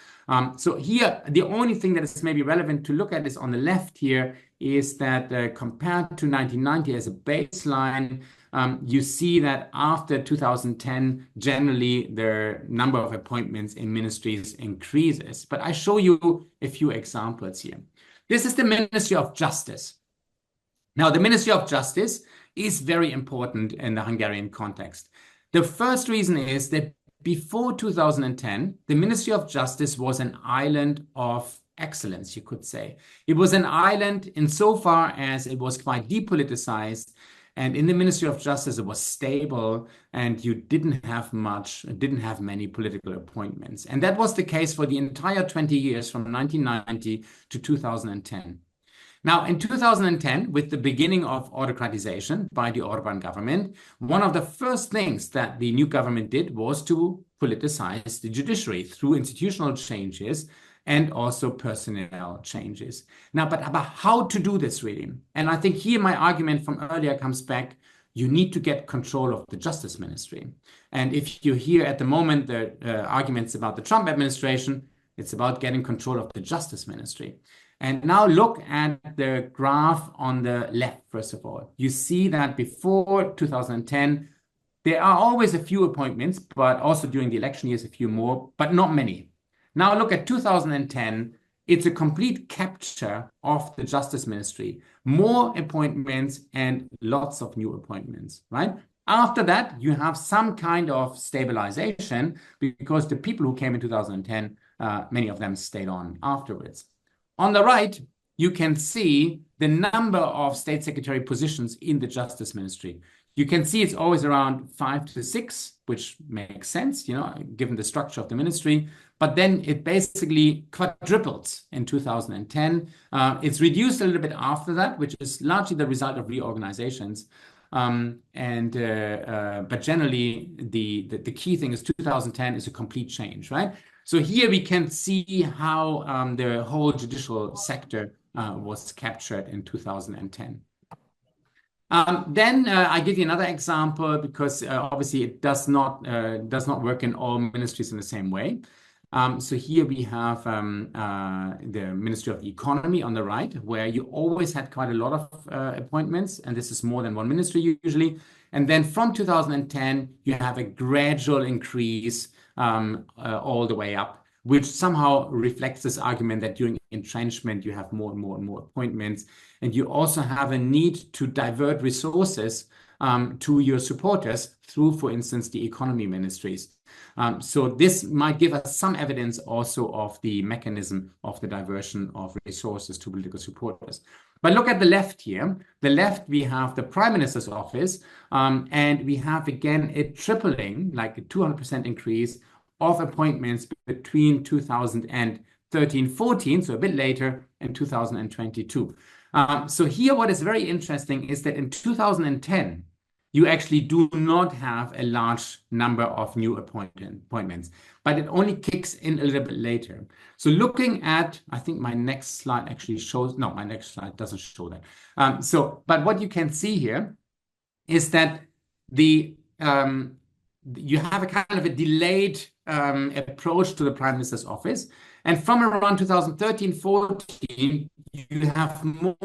So here, the only thing that is maybe relevant to look at is on the left here, is that compared to 1990 as a baseline, you see that after 2010, generally the number of appointments in ministries increases. But I show you a few examples here. This is the Ministry of Justice. Now, the Ministry of Justice is very important in the Hungarian context. The first reason is that before 2010, the Ministry of Justice was an island of excellence, you could say. It was an island insofar as it was quite depoliticized. And in the Ministry of Justice, it was stable, and you didn't have many political appointments. And that was the case for the entire 20 years from 1990 to 2010. Now, in 2010, with the beginning of autocratization by the Orban government, one of the first things that the new government did was to politicize the judiciary through institutional changes and also personnel changes. Now, but about how to do this really? And I think here my argument from earlier comes back. You need to get control of the Justice Ministry. And if you hear at the moment the arguments about the Trump administration, it's about getting control of the Justice Ministry. And now look at the graph on the left, first of all. You see that before 2010, there are always a few appointments, but also during the election years, a few more, but not many. Now look at 2010. It's a complete capture of the Justice Ministry. More appointments and lots of new appointments, right? After that, you have some kind of stabilization because the people who came in 2010, many of them stayed on afterwards. On the right, you can see the number of state secretary positions in the Justice Ministry. You can see it's always around 5 to 6, which makes sense, given the structure of the ministry. But then it basically quadrupled in 2010. It's reduced a little bit after that, which is largely the result of reorganizations. But generally, the key thing is 2010 is a complete change, right? So here we can see how the whole judicial sector was captured in 2010. Then I give you another example because obviously it does not work in all ministries in the same way. So here we have the Ministry of the Economy on the right, where you always had quite a lot of appointments, and this is more than one ministry usually. And then from 2010, you have a gradual increase all the way up, which somehow reflects this argument that during entrenchment, you have more and more and more appointments. And you also have a need to divert resources to your supporters through, for instance, the economy ministries. So this might give us some evidence also of the mechanism of the diversion of resources to political supporters. But look at the left here. The left, we have the Prime Minister's office, and we have again a tripling, like a 200% increase of appointments between 2013-14, so a bit later, and 2022. So here what is very interesting is that in 2010, you actually do not have a large number of new appointments, but it only kicks in a little bit later. So looking at, I think my next slide actually shows, no, my next slide doesn't show that. But what you can see here is that you have a kind of a delayed approach to the Prime Minister's office. And from around 2013-14, you have more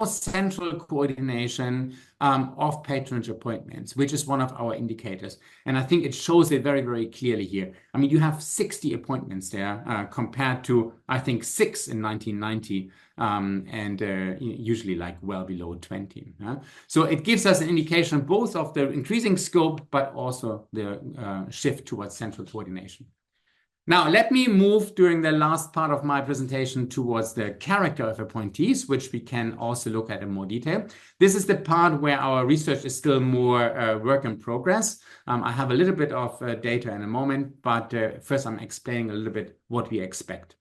central coordination of patronage appointments, which is one of our indicators. And I think it shows it very, very clearly here. I mean, you have 60 appointments there compared to, I think, 6 in 1990, and usually like well below 20. So it gives us an indication both of the increasing scope, but also the shift towards central coordination. Now, let me move during the last part of my presentation towards the character of appointees, which we can also look at in more detail. This is the part where our research is still more work in progress. I have a little bit of data in a moment, but first I'm explaining a little bit what we expect.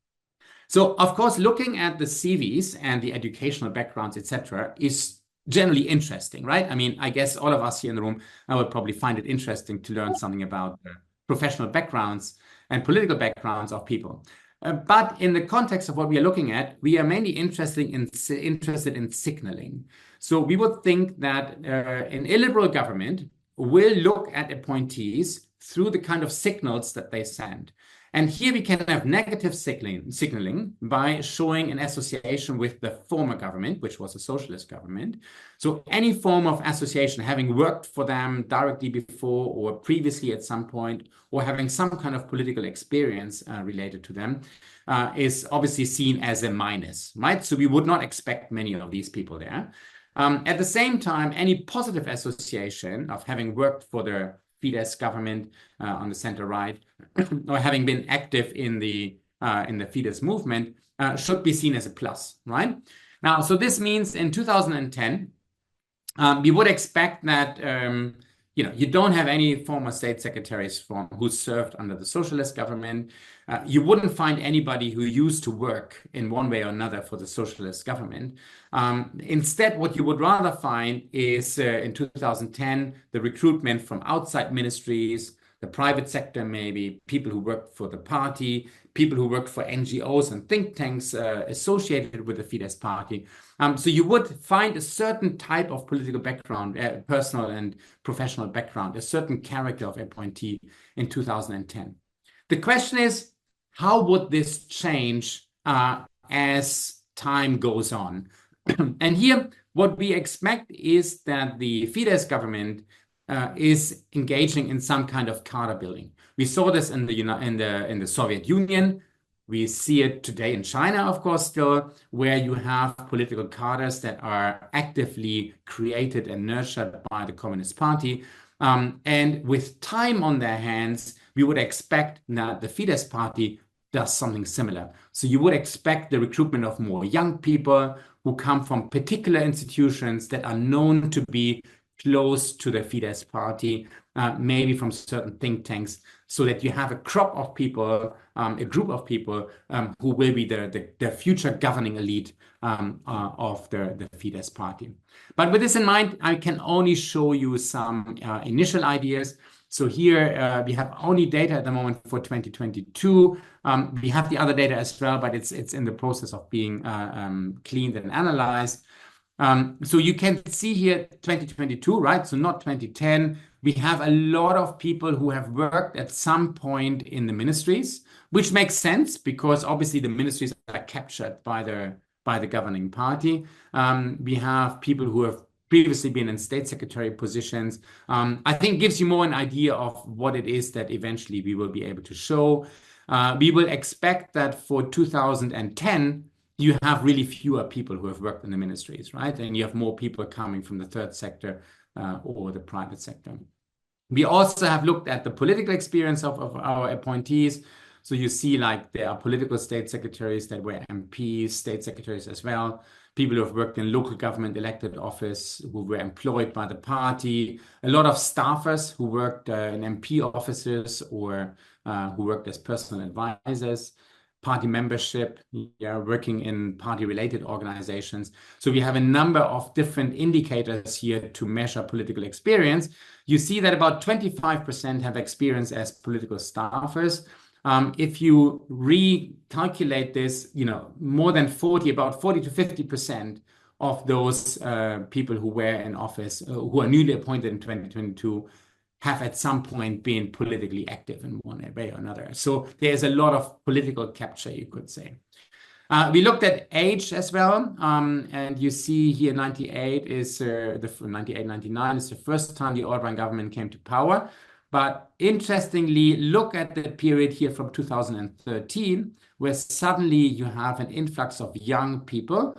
So, of course, looking at the CVs and the educational backgrounds, etc., is generally interesting, right? I mean, I guess all of us here in the room, I would probably find it interesting to learn something about professional backgrounds and political backgrounds of people. But in the context of what we are looking at, we are mainly interested in signaling. So we would think that an illiberal government will look at appointees through the kind of signals that they send. And here we can have negative signaling by showing an association with the former government, which was a socialist government. So any form of association, having worked for them directly before or previously at some point, or having some kind of political experience related to them, is obviously seen as a minus, right? So we would not expect many of these people there. At the same time, any positive association of having worked for the Fidesz government on the center right, or having been active in the Fidesz movement, should be seen as a plus, right? Now, so this means in 2010, We would expect that you don't have any former state secretaries from who served under the socialist government. You wouldn't find anybody who used to work in one way or another for the socialist government. Instead, what you would rather find is in 2010 the recruitment from outside ministries, the private sector, maybe people who worked for the party, people who worked for NGOs and think tanks associated with the Fidesz party. So you would find a certain type of political background, personal and professional background, a certain character of appointee in 2010. The question is, how would this change as time goes on? And here, what we expect is that the Fidesz government is engaging in some kind of cadre building. We saw this in the Soviet Union. We see it today in China, of course, still, where you have political cadres that are actively created and nurtured by the Communist Party. And with time on their hands, we would expect that the Fidesz party does something similar. So you would expect the recruitment of more young people who come from particular institutions that are known to be close to the Fidesz party, maybe from certain think tanks, so that you have a crop of people, a group of people who will be the future governing elite of the Fidesz party. But with this in mind, I can only show you some initial ideas. So here we have only data at the moment for 2022. We have the other data as well, but it's in the process of being cleaned and analyzed. So you can see here 2022, right? So not 2010. We have a lot of people who have worked at some point in the ministries, which makes sense because obviously the ministries are captured by the governing party. We have people who have previously been in state secretary positions. I think gives you more an idea of what it is that eventually we will be able to show. We will expect that for 2010, you have really fewer people who have worked in the ministries, right? And you have more people coming from the third sector or the private sector. We also have looked at the political experience of our appointees. So you see like there are political state secretaries that were MPs, state secretaries as well, people who have worked in local government elected office, who were employed by the party, a lot of staffers who worked in MP offices or who worked as personal advisors, party membership, working in party-related organizations. So we have a number of different indicators here to measure political experience. You see that about 25% have experience as political staffers. If you recalculate this, more than about 40 to 50% of those people who were in office, who are newly appointed in 2022, have at some point been politically active in one way or another. So there's a lot of political capture, you could say. We looked at age as well, and you see here 98 is 99 is the first time the Orban government came to power. But interestingly, look at the period here from 2013, where suddenly you have an influx of young people.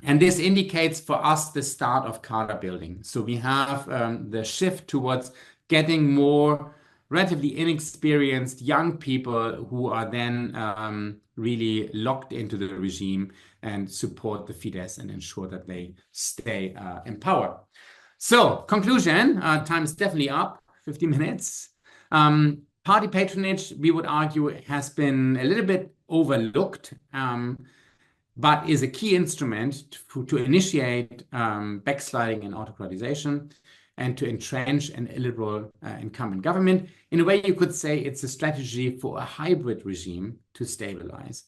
And this indicates for us the start of cadre building. So we have the shift towards getting more relatively inexperienced young people who are then really locked into the regime and support the Fidesz and ensure that they stay in power. So conclusion, time is definitely up, 50 minutes. Party patronage, we would argue, has been a little bit overlooked, but is a key instrument to initiate backsliding and autocratization and to entrench an illiberal incumbent government. In a way, you could say it's a strategy for a hybrid regime to stabilize.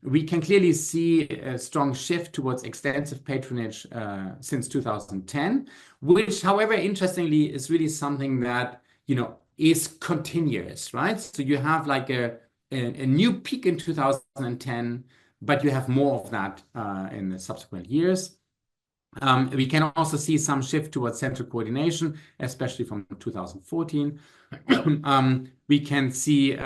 We can clearly see a strong shift towards extensive patronage since 2010, which, however, interestingly, is really something that, is continuous, right? So you have like a new peak in 2010, but you have more of that in the subsequent years. We can also see some shift towards central coordination, especially from 2014. We can see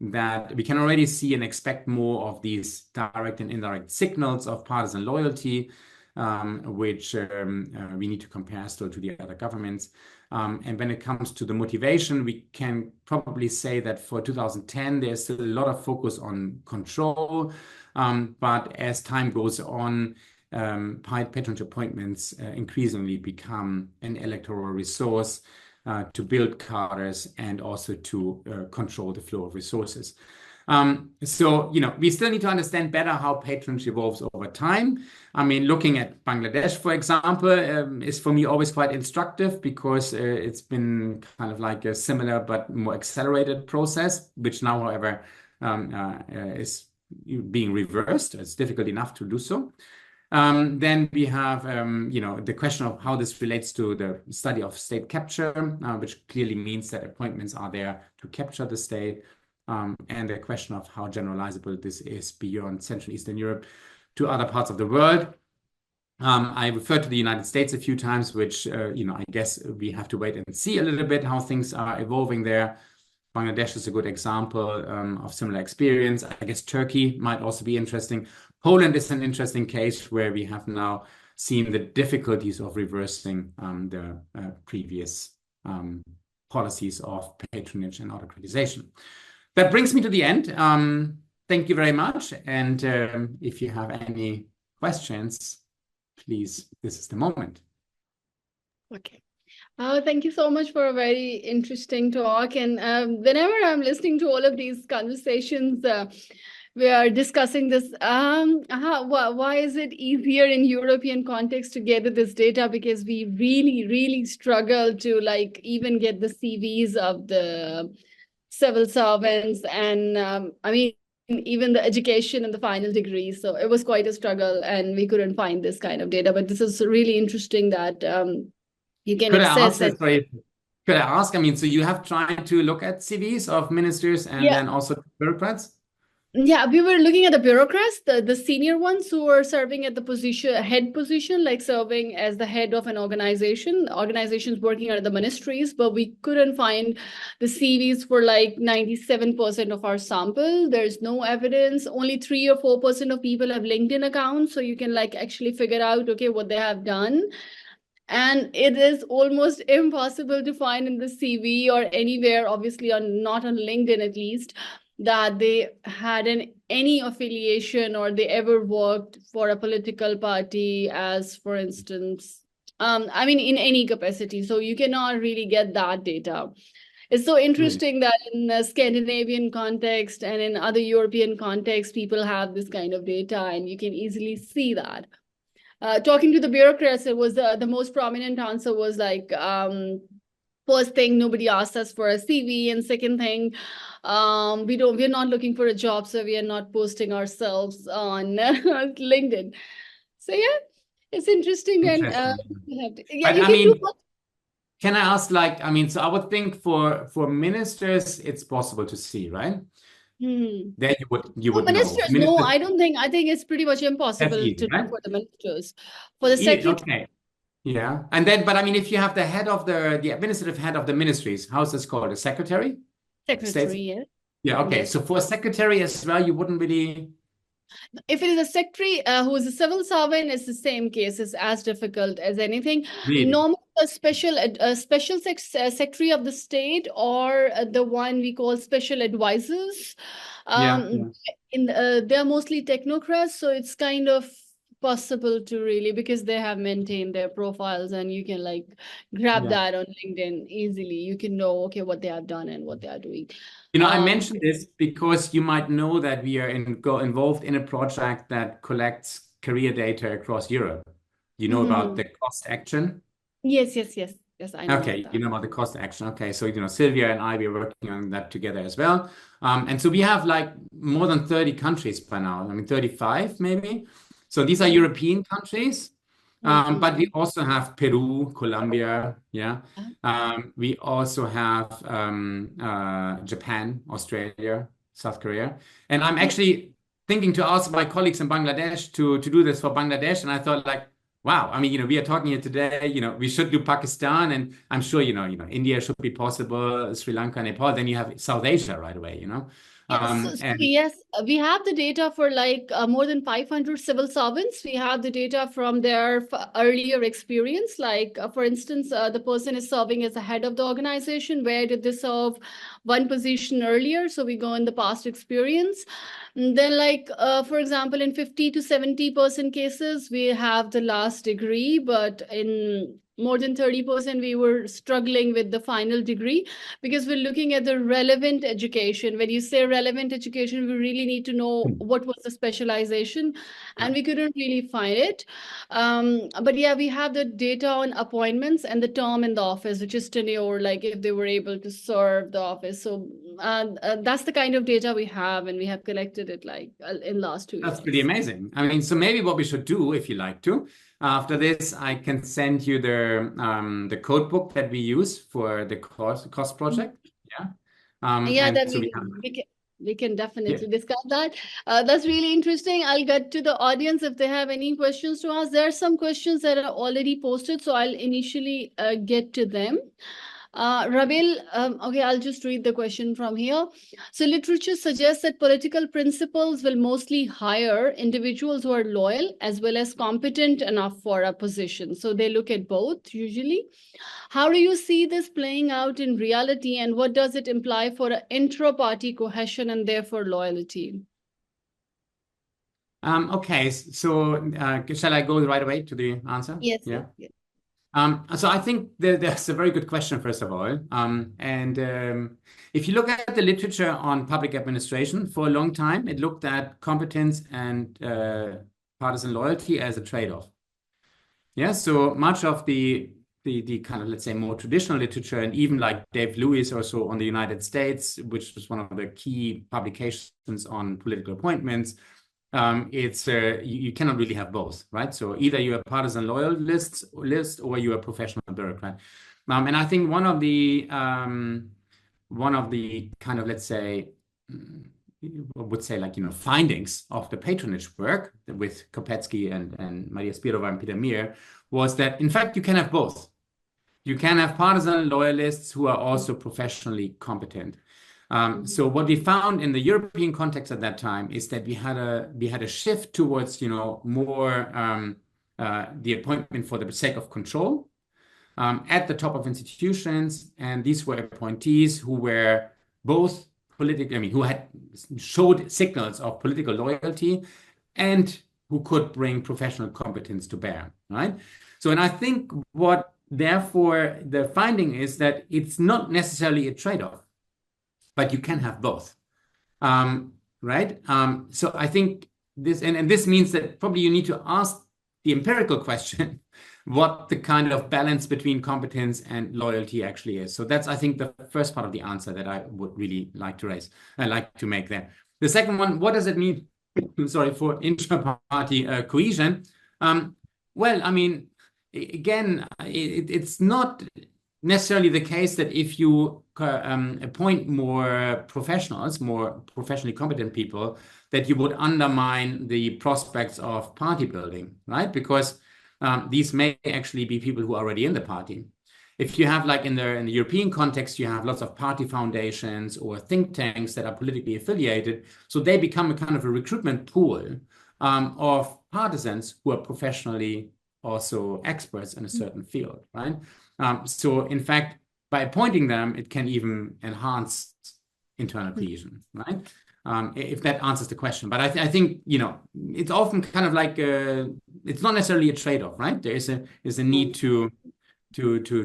that we can already see and expect more of these direct and indirect signals of partisan loyalty, which we need to compare still to the other governments. And when it comes to the motivation, we can probably say that for 2010, there's still a lot of focus on control. But as time goes on, patronage appointments increasingly become an electoral resource to build cadres and also to control the flow of resources. So, we still need to understand better how patronage evolves over time. I mean, looking at Bangladesh, for example, is for me always quite instructive because it's been kind of like a similar but more accelerated process, which now, however, is being reversed. It's difficult enough to do so. Then we have, the question of how this relates to the study of state capture, which clearly means that appointments are there to capture the state. And the question of how generalizable this is beyond Central Eastern Europe to other parts of the world. I referred to the United States a few times, which, I guess we have to wait and see a little bit how things are evolving there. Bangladesh is a good example of similar experience. I guess Turkey might also be interesting. Poland is an interesting case where we have now seen the difficulties of reversing the previous policies of patronage and autocratization. That brings me to the end. Thank you very much. And if you have any questions, please, this is the moment. Okay. Thank you so much for a very interesting talk. And whenever I'm listening to all of these conversations, we are discussing this. Why is it easier in European context to gather this data? Because we really, really struggle to even get the CVs of the civil servants and even the education and the final degree. So it was quite a struggle and we couldn't find this kind of data. But this is really interesting that you can access it. Could I ask? I mean, so you have tried to look at CVs of ministers and then also bureaucrats? Yeah, we were looking at the bureaucrats, the senior ones who are serving at the head position, like serving as the head of an organizations working under the ministries, but we couldn't find the CVs for 97% of our sample. There's no evidence. Only 3 or 4% of people have LinkedIn accounts, so you can actually figure out, okay, what they have done. And it is almost impossible to find in the CV or anywhere, obviously not on LinkedIn at least, that they had any affiliation or they ever worked for a political party as, for instance, in any capacity. So you cannot really get that data. It's so interesting that in the Scandinavian context and in other European contexts, people have this kind of data and you can easily see that. Talking to the bureaucrats, it was the most prominent answer was first thing, nobody asked us for a CV, and second thing, we're not looking for a job, so we are not posting ourselves on LinkedIn. So yeah, it's interesting. And can I ask, so I would think for ministers, it's possible to see, right? There you would ministers, know. No, I don't think. I think it's pretty much impossible to do for the ministers. For the secretary. Okay. Yeah. And then, but if you have the head of the administrative head of the ministries, how's this called? A secretary? Secretary, yeah. Yeah, okay. Yes. So for a secretary as well, you wouldn't really... If it is a secretary who is a civil servant, it's the same case. It's as difficult as anything. Really? Normally, a special secretary of the state or the one we call special advisors. They're mostly technocrats, so it's kind of possible to really, because they have maintained their profiles and you can grab that on LinkedIn easily. You can know, okay, what they have done and what they are doing. I mentioned this because you might know that we are involved in a project that collects career data across Europe. You know about the cost action? Yes, I know. Okay, you know about the cost action. Okay, so Sylvia and I, we are working on that together as well. And so we have more than 30 countries by now. 35 maybe. So these are European countries. But we also have Peru, Colombia, we also have Japan, Australia, South Korea. And I'm actually thinking to ask my colleagues in Bangladesh to do this for Bangladesh. And I thought wow, we are talking here today, we should do Pakistan. And I'm sure, India should be possible, Sri Lanka, Nepal. Then you have South Asia right away, Yes, we have the data for like more than 500 civil servants. We have the data from their earlier experience. Like, for instance, the person is serving as the head of the organization. Where did they serve one position earlier? So we go in the past experience. And then, like, for example, in 50 to 70% cases, we have the last degree, but in more than 30%, we were struggling with the final degree because we're looking at the relevant education. When you say relevant education, we really need to know what was the specialization, and we couldn't really find it. But yeah, we have the data on appointments and the term in the office, which is tenure, like if they were able to serve the office. So that's the kind of data we have, and we have collected it like in last 2 That's years. pretty amazing. I mean, so maybe what we should do, if you like to, after this, I can send you the code book that we use for the cost project. Yeah. Yeah, And that so we can yeah. definitely discuss that. That's really interesting. I'll get to the audience if they have any questions to ask. There are some questions that are already posted, so I'll initially get to them. Rabil, okay, I'll just read the question from here. So literature suggests that political principles will mostly hire individuals who are loyal as well as competent enough for a position. So they look at both usually. How do you see this playing out in reality, and what does it imply for intra-party cohesion and therefore loyalty? Okay, so shall I go right away to the answer? Yes, Yeah. yes. So I think that's a very good question, first of all. If you look at the literature on public administration, for a long time, it looked at competence and partisan loyalty as a trade-off. Yeah, so much of the kind of, let's say, more traditional literature, and even like Dave Lewis or so on the United States, which was one of the key publications on political appointments, it's you cannot really have both, right? So either you're a partisan loyalist or you're a professional bureaucrat. And I think one of the kind of, let's say, I would say, like, findings of the patronage work with Kopetsky and Maria Spirova and Peter Meer was that, in fact, you can have both. You can have partisan loyalists who are also professionally competent. So what we found in the European context at that time is that we had a shift towards more the appointment for the sake of control at the top of institutions, and these were appointees who were both political, I mean, who had showed signals of political loyalty and who could bring professional competence to bear, right? So, and I think what therefore the finding is that it's not necessarily a trade-off, but you can have both, right? So I think this, and this means that probably you need to ask the empirical question, what the kind of balance between competence and loyalty actually is. So that's, I think, the first part of the answer that I would really like to raise, I like to make there. The second one, what does it mean, sorry, for intra-party cohesion? Well, I mean, again, it's not necessarily the case that if you appoint more professionals, more professionally competent people, that you would undermine the prospects of party building, right? Because these may actually be people who are already in the party. If you have, like in the European context, you have lots of party foundations or think tanks that are politically affiliated, so they become a kind of a recruitment pool of partisans who are professionally also experts in a certain field, right? So in fact, by appointing them, it can even enhance internal cohesion, right? If that answers the question. But I think, it's often kind of like it's not necessarily a trade-off, right? There is a need to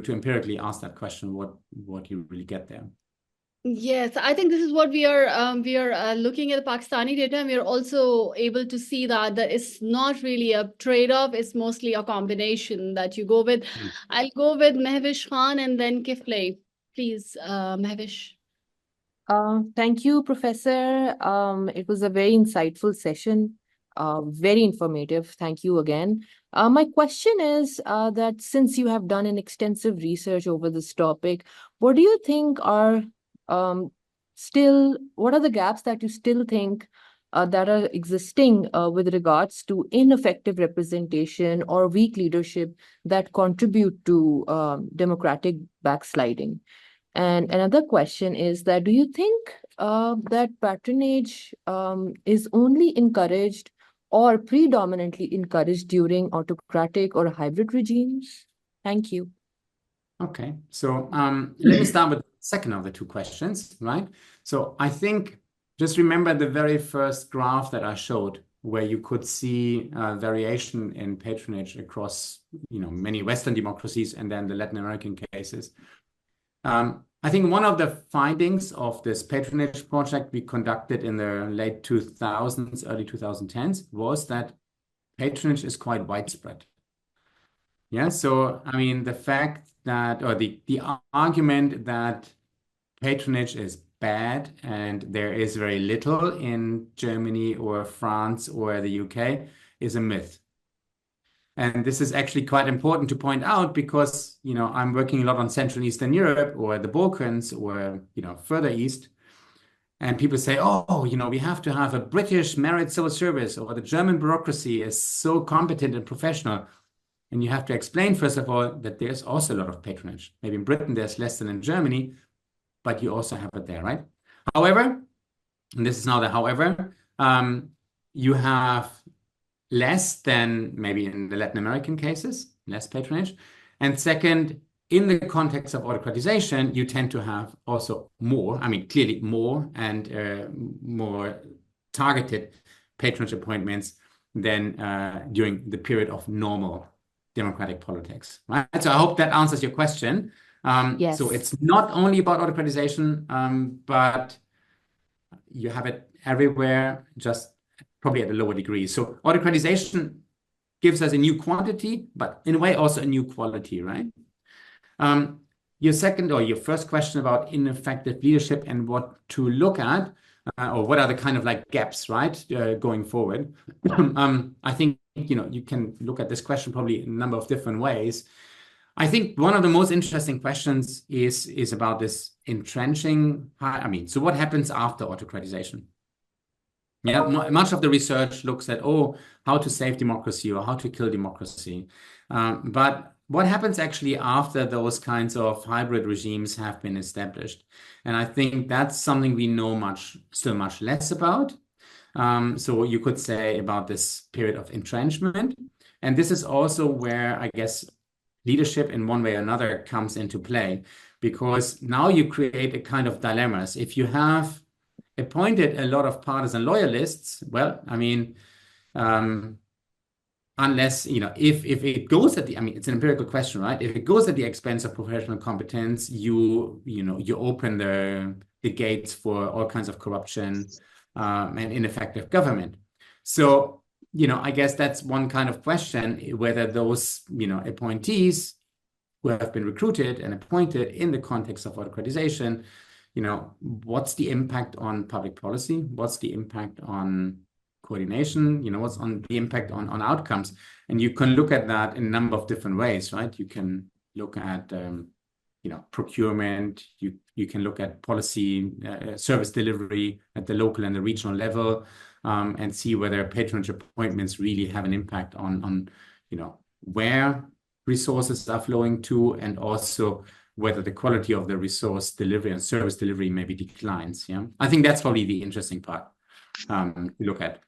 empirically ask that question, what you really get there. Yes, I think this is what we are looking at the Pakistani data, and we are also able to see that it's not really a trade-off, it's mostly a combination that you go with. I'll go with Mehwish Khan and then Kiflay. Please, Mehwish. Thank you, Professor. It was a very insightful session, very informative. Thank you again. My question is that since you have done an extensive research over this topic, what do you think are what are the gaps that you still think that are existing with regards to ineffective representation or weak leadership that contribute to democratic backsliding? And another question is that do you think that patronage is only encouraged or predominantly encouraged during autocratic or hybrid regimes? Thank you. Okay, so let me start with the second of the two questions, right? So I think just remember the very first graph that I showed, where you could see variation in patronage across, many Western democracies and then the Latin American cases. I think one of the findings of this patronage project we conducted in the late 2000s, early 2010s, was that patronage is quite widespread. Yeah, so I mean, the fact that, or the argument that patronage is bad and there is very little in Germany or France or the UK is a myth. And this is actually quite important to point out because, I'm working a lot on Central and Eastern Europe or the Balkans or, further east. And people say, oh, we have to have a British merit civil service, or the German bureaucracy is so competent and professional. And you have to explain, first of all, that there's also a lot of patronage. Maybe in Britain, there's less than in Germany, but you also have it there, right? However, and this is now the however, you have less than maybe in the Latin American cases, less patronage. And second, in the context of autocratization, you tend to have also more, clearly more and more targeted patronage appointments than during the period of normal democratic politics, right? So I hope that answers your question. Yes. So it's not only about autocratization, but you have it everywhere, just probably at a lower degree. So autocratization gives us a new quantity, but in a way also a new quality, right? Your second or your first question about ineffective leadership and what to look at, or what are the kind of like gaps, right, going forward. I think, you can look at this question probably in a number of different ways. I think one of the most interesting questions is about this entrenching. So what happens after autocratization? Yeah, much of the research looks at, how to save democracy or how to kill democracy. But what happens actually after those kinds of hybrid regimes have been established? And I think that's something we know still much less about. So you could say about this period of entrenchment. And this is also where I guess leadership in one way or another comes into play, because now you create a kind of dilemmas. If you have appointed a lot of partisan loyalists, well, unless, if it goes at it's an empirical question, right? If it goes at the expense of professional competence, you open the gates for all kinds of corruption and ineffective government. So, I guess that's one kind of question, whether those, appointees who have been recruited and appointed in the context of autocratization, what's the impact on public policy? What's the impact on coordination? What's on the impact on outcomes? And you can look at that in a number of different ways, right? You can look at, procurement. You can look at policy, service delivery at the local and the regional level, and see whether patronage appointments really have an impact on where resources are flowing to, and also whether the quality of the resource delivery and service delivery maybe declines. Yeah, I think that's probably the interesting part to look at,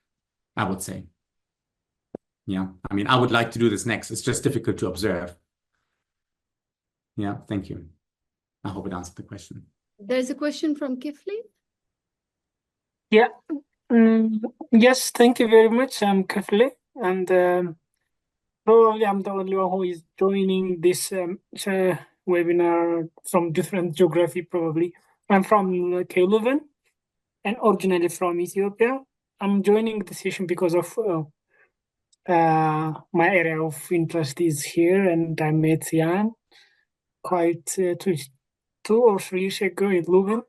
I would say. Yeah, I would like to do this next. It's just difficult to observe. Yeah, thank you. I hope it answered the question. There's a question from Kifli. Yeah. Yes, thank you very much. I'm Kifli, and probably I'm the only one who is joining this webinar from different geography, probably. I'm from Leuven and originally from Ethiopia. I'm joining the session because of my area of interest is here, and I met Jan quite 2 or 3 years ago in Leuven.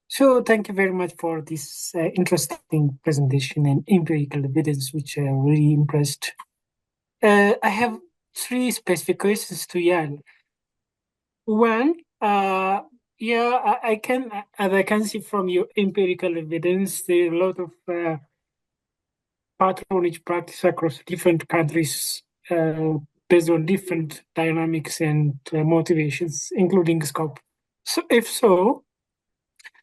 So thank you very much for this interesting presentation and empirical evidence, which are really impressed. I have 3 specific questions to Jan. One, I can, as I can see from your empirical evidence, there are a lot of patronage practice across different countries based on different dynamics and motivations, including scope. So if so,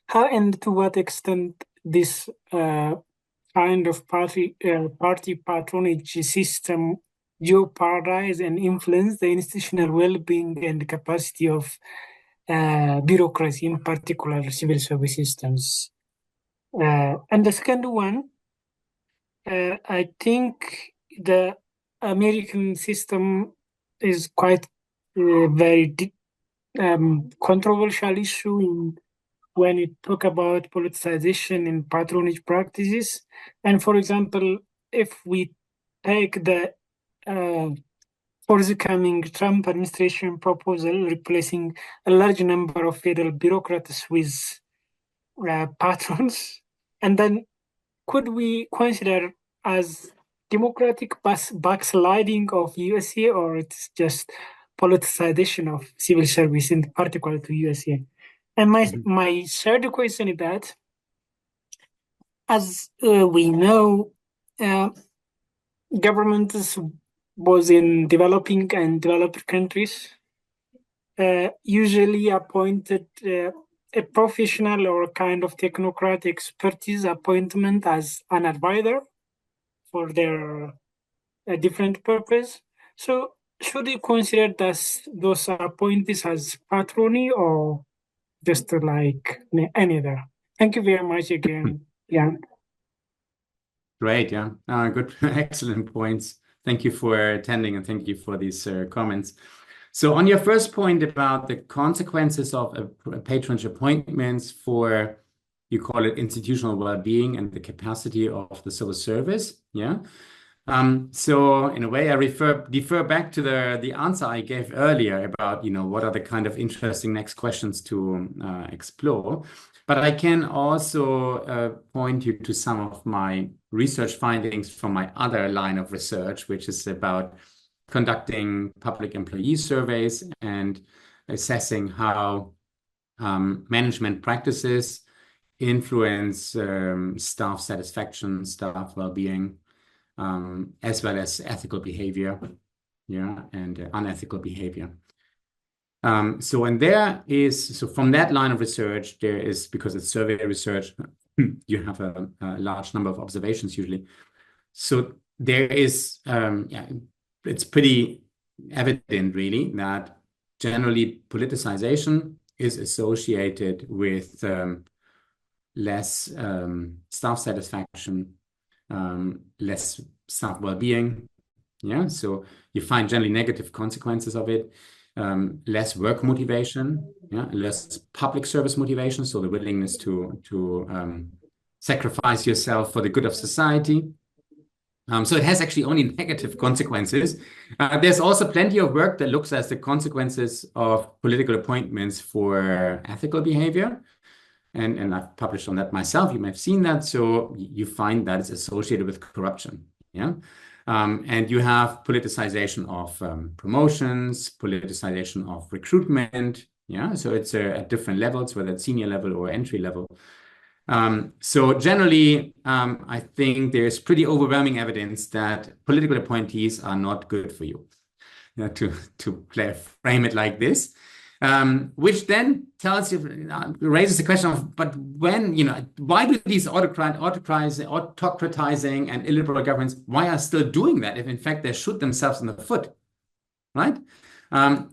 how and to what extent this kind of party patronage system jeopardize and influence the institutional well-being and capacity of bureaucracy, in particular civil service systems? And the second one, I think the American system is quite very controversial issue when you talk about politicization in patronage practices. And for example, if we take the forthcoming Trump administration proposal replacing a large number of federal bureaucrats with patrons, and then could we consider as democratic backsliding of USA, or it's just politicization of civil service, in particular to USA? And my third question is that, as we know, governments both in developing and developed countries usually appointed a professional or kind of technocrat expertise appointment as an advisor for their different purpose. So should you consider those appointees as patrony or just like any other? Thank you very much again, Jan. Great, yeah. Good, excellent points. Thank you for attending and thank you for these comments. So on your first point about the consequences of patronage appointments for, you call it institutional well-being and the capacity of the civil service, yeah. So in a way, I defer back to the answer I gave earlier about, what are the kind of interesting next questions to explore. But I can also point you to some of my research findings from my other line of research, which is about conducting public employee surveys and assessing how management practices influence staff satisfaction, staff well-being, as well as ethical behavior, and unethical behavior. So from that line of research, there is, because it's survey research, you have a large number of observations usually. So there is, it's pretty evident really that generally politicization is associated with less staff satisfaction, less staff well-being. Yeah, so you find generally negative consequences of it. Less work motivation, less public service motivation, so the willingness to sacrifice yourself for the good of society. So it has actually only negative consequences. There's also plenty of work that looks at the consequences of political appointments for ethical behavior. And I've published on that myself. You may have seen that. So you find that it's associated with corruption. Yeah. And you have politicization of promotions, politicization of recruitment. Yeah. So it's at different levels, whether it's senior level or entry level. So generally, I think there's pretty overwhelming evidence that political appointees are not good for you. To frame it like this. Which then raises the question of, but when, why do these autocratizing and illiberal governments, why are still doing that if in fact they shoot themselves in the foot, right?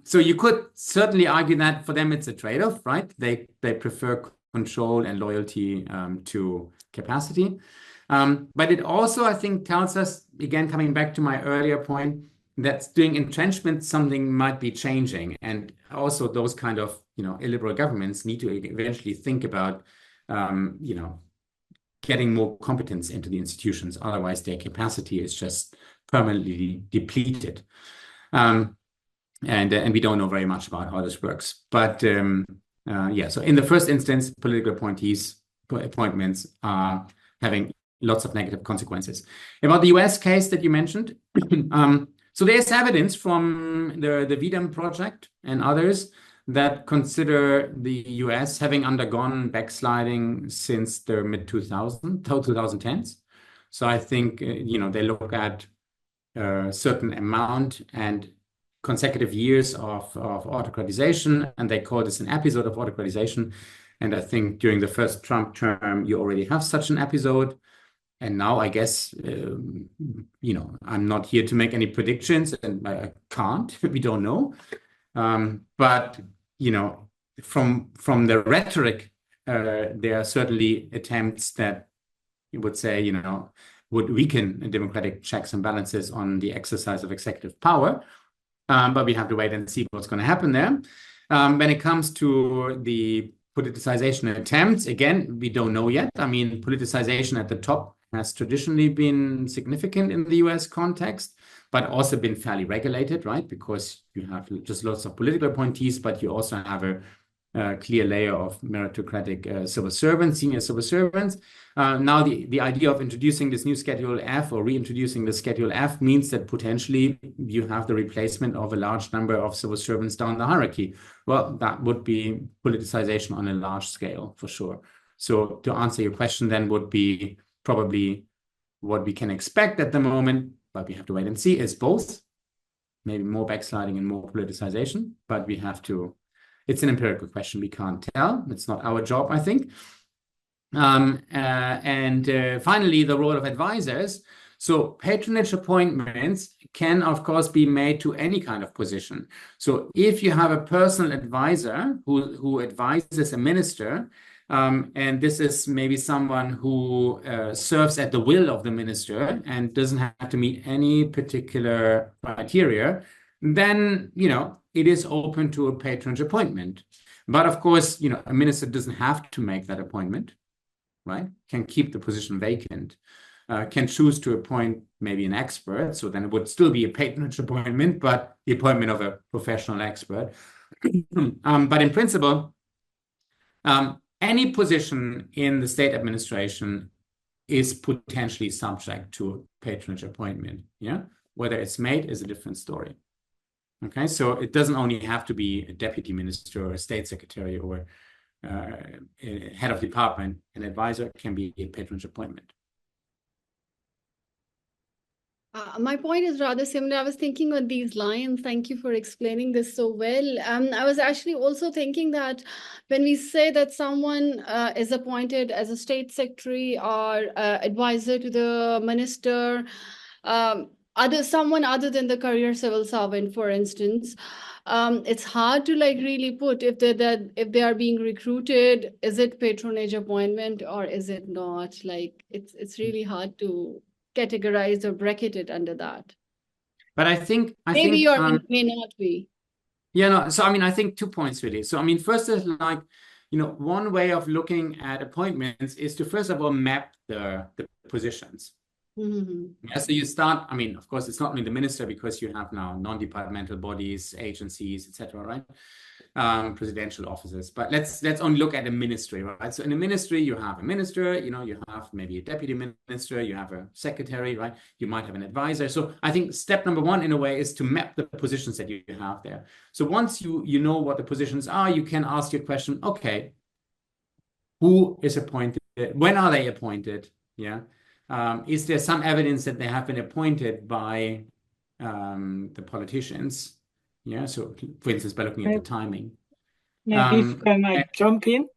So you could certainly argue that for them it's a trade-off, right? They prefer control and loyalty to capacity. But it also, I think, tells us, again, coming back to my earlier point, that doing entrenchment, something might be changing. And also those kind of, illiberal governments need to eventually think about, getting more competence into the institutions. Otherwise, their capacity is just permanently depleted. And we don't know very much about how this works. But so in the first instance, political appointments are having lots of negative consequences. About the US case that you mentioned, so there's evidence from the VDEM project and others that consider the US having undergone backsliding since the mid-2010s. So I think, they look at a certain amount and consecutive years of autocratization, and they call this an episode of autocratization. And I think during the first Trump term, you already have such an episode. And now I guess, I'm not here to make any predictions, and I can't. We don't know. But, from the rhetoric, there are certainly attempts that you would say, would weaken democratic checks and balances on the exercise of executive power. But we have to wait and see what's going to happen there. When it comes to the politicization attempts, again, we don't know yet. I mean, politicization at the top has traditionally been significant in the US context, but also been fairly regulated, right? Because you have just lots of political appointees, but you also have a clear layer of meritocratic civil servants, senior civil servants. Now, the idea of introducing this new Schedule F or reintroducing the Schedule F means that potentially you have the replacement of a large number of civil servants down the hierarchy. Well, that would be politicization on a large scale, for sure. So to answer your question then would be probably what we can expect at the moment, but we have to wait and see, is both. Maybe more backsliding and more politicization, but we have to, it's an empirical question. We can't tell. It's not our job, I think. Finally, the role of advisors. So patronage appointments can, of course, be made to any kind of position. So if you have a personal advisor who advises a minister, and this is maybe someone who serves at the will of the minister and doesn't have to meet any particular criteria, then, it is open to a patronage appointment. But of course, a minister doesn't have to make that appointment, right? Can keep the position vacant, can choose to appoint maybe an expert. So then it would still be a patronage appointment, but the appointment of a professional expert. But in principle, any position in the state administration is potentially subject to patronage appointment. Yeah, whether it's made is a different story. Okay, so it doesn't only have to be a deputy minister or a state secretary or a head of department. An advisor can be a patronage appointment. My point is rather similar. I was thinking on these lines. Thank you for explaining this so well. I was actually also thinking that when we say that someone is appointed as a state secretary or advisor to the minister, someone other than the career civil servant, for instance, it's hard to really put if they are being recruited, is it patronage appointment or is it not? It's really hard to categorize or bracket it under that. But I think maybe it may not be. Yeah, no. So I think 2 points really. So first is one way of looking at appointments is to first of all map the positions. Mm-hmm. Yeah, so you start, of course, it's not only the minister because you have now non-departmental bodies, agencies, etc., right? Presidential offices. But let's only look at a ministry, right? So in a ministry, you have a minister, you have maybe a deputy minister, you have a secretary, right? You might have an advisor. So I think step number one, in a way, is to map the positions that you have there. So once you know what the positions are, you can ask your question, okay, who is appointed? When are they appointed? Yeah. Is there some evidence that they have been appointed by the politicians? Yeah, so for instance, by looking at the timing. Maybe can I jump in?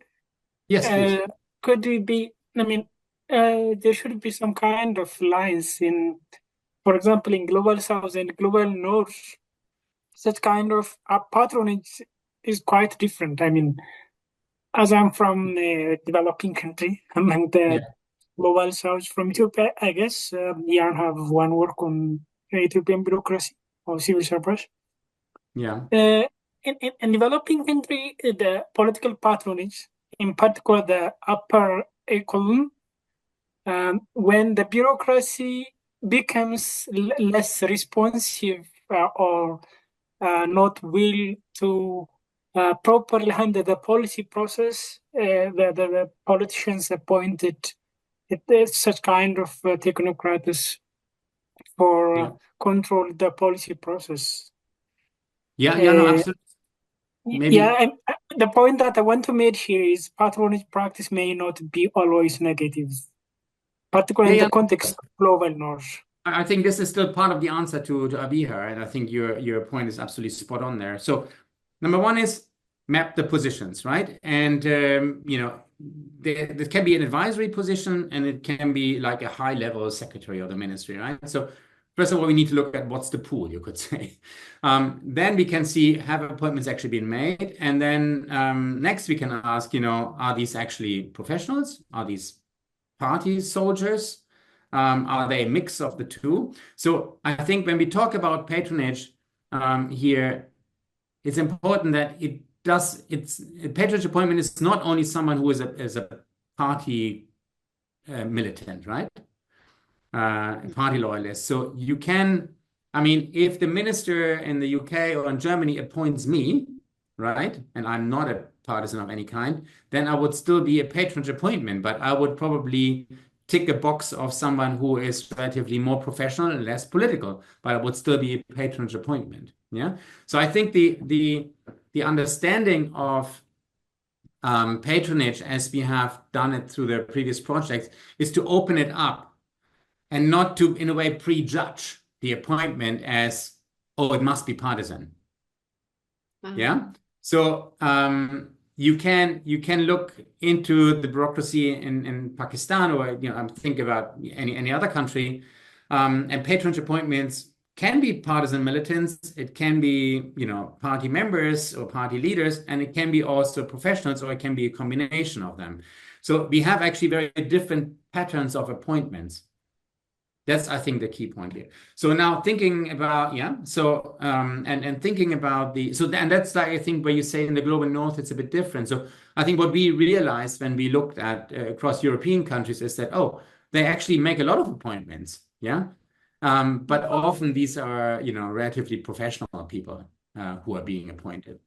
Yes, please. Could it be, there should be some kind of lines in, for example, in Global South and Global North, such kind of patronage is quite different. As I'm from a developing country, among the Global South from Ethiopia, I guess, Jan have one work on Ethiopian bureaucracy or civil service. Yeah. In developing country, the political patronage, in particular the upper echelon, when the bureaucracy becomes less responsive or not will to properly handle the policy process, the politicians appointed such kind of technocrats for control the policy process. Yeah, no, absolutely. Maybe. Yeah, the point that I want to make here is patronage practice may not be always negative, particularly in the context of global north. I think this is still part of the answer to Abiha, and I think your point is absolutely spot on there. So number one is map the positions, right? And there can be an advisory position, and it can be like a high-level secretary of the ministry, right? So first of all, we need to look at what's the pool, you could say. Then we can see, have appointments actually been made? And then next we can ask, are these actually professionals? Are these party soldiers? Are they a mix of the two? So I think when we talk about patronage here, it's important that a patronage appointment is not only someone who is a party militant, right? Party loyalist. So you can, if the minister in the UK or in Germany appoints me, right, and I'm not a partisan of any kind, then I would still be a patronage appointment, but I would probably tick a box of someone who is relatively more professional and less political, but it would still be a patronage appointment. Yeah. So I think the understanding of patronage, as we have done it through the previous projects, is to open it up and not to, in a way, prejudge the appointment as, oh, it must be partisan. Yeah. So you can look into the bureaucracy in Pakistan, or think about any other country, and patronage appointments can be partisan militants. It can be party members or party leaders, and it can be also professionals, or it can be a combination of them. So we have actually very different patterns of appointments. That's, I think, the key point here. So now thinking about, and thinking about and that's, I think, where you say in the global north, it's a bit different. So I think what we realized when we looked at across European countries is that, they actually make a lot of appointments. Yeah. But often these are, relatively professional people who are being appointed.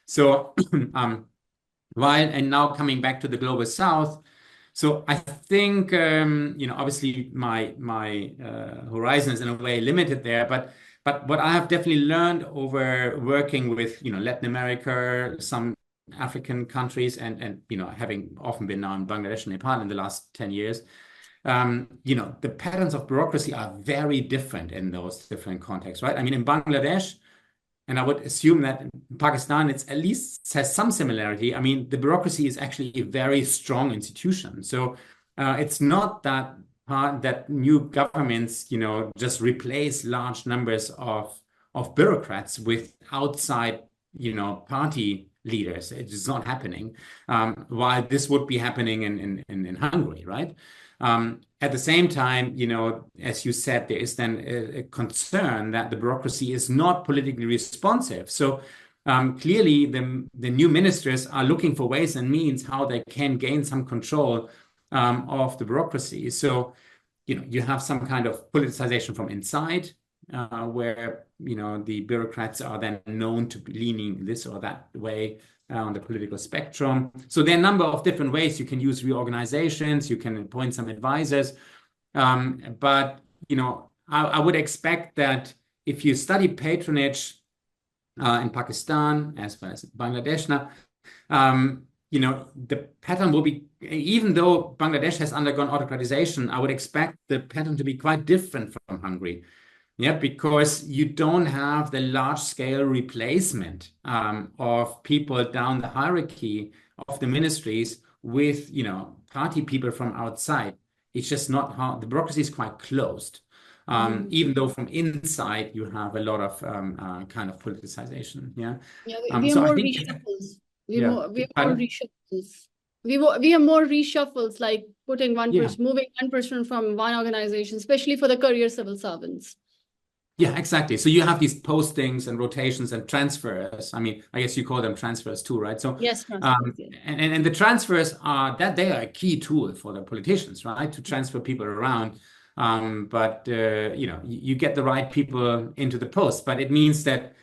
So and now coming back to the global south, so I think, obviously my horizon is in a way limited there, but what I have definitely learned over working with, Latin America, some African countries, and having often been now in Bangladesh and Nepal in the last 10 years, the patterns of bureaucracy are very different in those different contexts, right? In Bangladesh, and I would assume that in Pakistan, it's at least has some similarity. The bureaucracy is actually a very strong institution. So it's not that new governments, just replace large numbers of bureaucrats with outside, party leaders. It's not happening. While this would be happening in Hungary, right? At the same time, as you said, there is then a concern that the bureaucracy is not politically responsive. So clearly, the new ministers are looking for ways and means how they can gain some control of the bureaucracy. So, you have some kind of politicization from inside, where the bureaucrats are then known to be leaning this or that way on the political spectrum. So there are a number of different ways you can use reorganizations, you can appoint some advisors. But, I would expect that if you study patronage in Pakistan as well as Bangladesh now, the pattern will be, even though Bangladesh has undergone autocratization, I would expect the pattern to be quite different from Hungary. Yeah, because you don't have the large-scale replacement of people down the hierarchy of the ministries with, party people from outside. It's just not how the bureaucracy is quite closed. Even though from inside you have a lot of kind of politicization. Yeah. Yeah, we are more reshuffles. We are more reshuffles, like putting one person, moving one person from one organization, especially for the career civil servants. Yeah, exactly. So you have these postings and rotations and transfers. I guess you call them transfers too, right? So yes, transfers, yeah. And the transfers they are a key tool for the politicians, right? To transfer people around. But you get the right people into the post, but it means that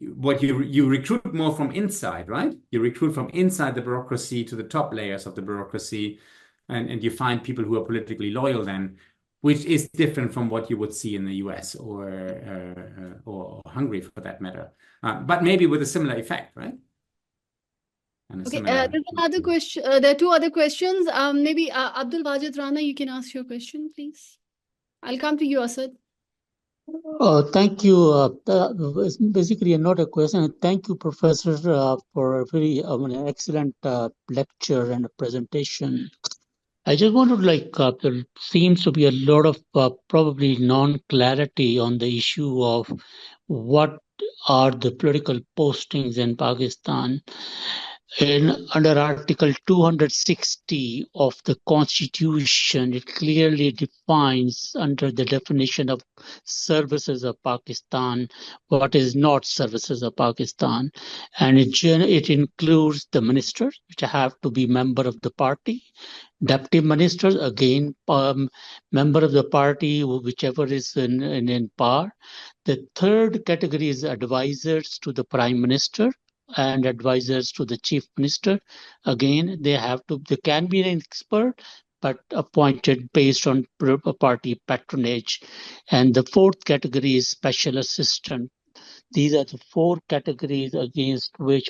what you recruit more from inside, right? You recruit from inside the bureaucracy to the top layers of the bureaucracy, and you find people who are politically loyal then, which is different from what you would see in the US or Hungary for that matter, but maybe with a similar effect, right? Okay, there's another question. There are two other questions. Maybe Abdul Wajid Rana, you can ask your question, please. I'll come to you, Asad. Thank you. It's basically not a question. Thank you, Professor, for a very excellent lecture and a presentation. I just wanted there seems to be a lot of probably non-clarity on the issue of what are the political postings in Pakistan. Under Article 260 of the Constitution, it clearly defines under the definition of services of Pakistan what is not services of Pakistan, and it includes the ministers, which have to be member of the party, deputy ministers, again member of the party, whichever is in power. The third category is advisors to the prime minister and advisors to the chief minister. Again, they can be an expert, but appointed based on party patronage. And the fourth category is special assistant. These are the four categories against which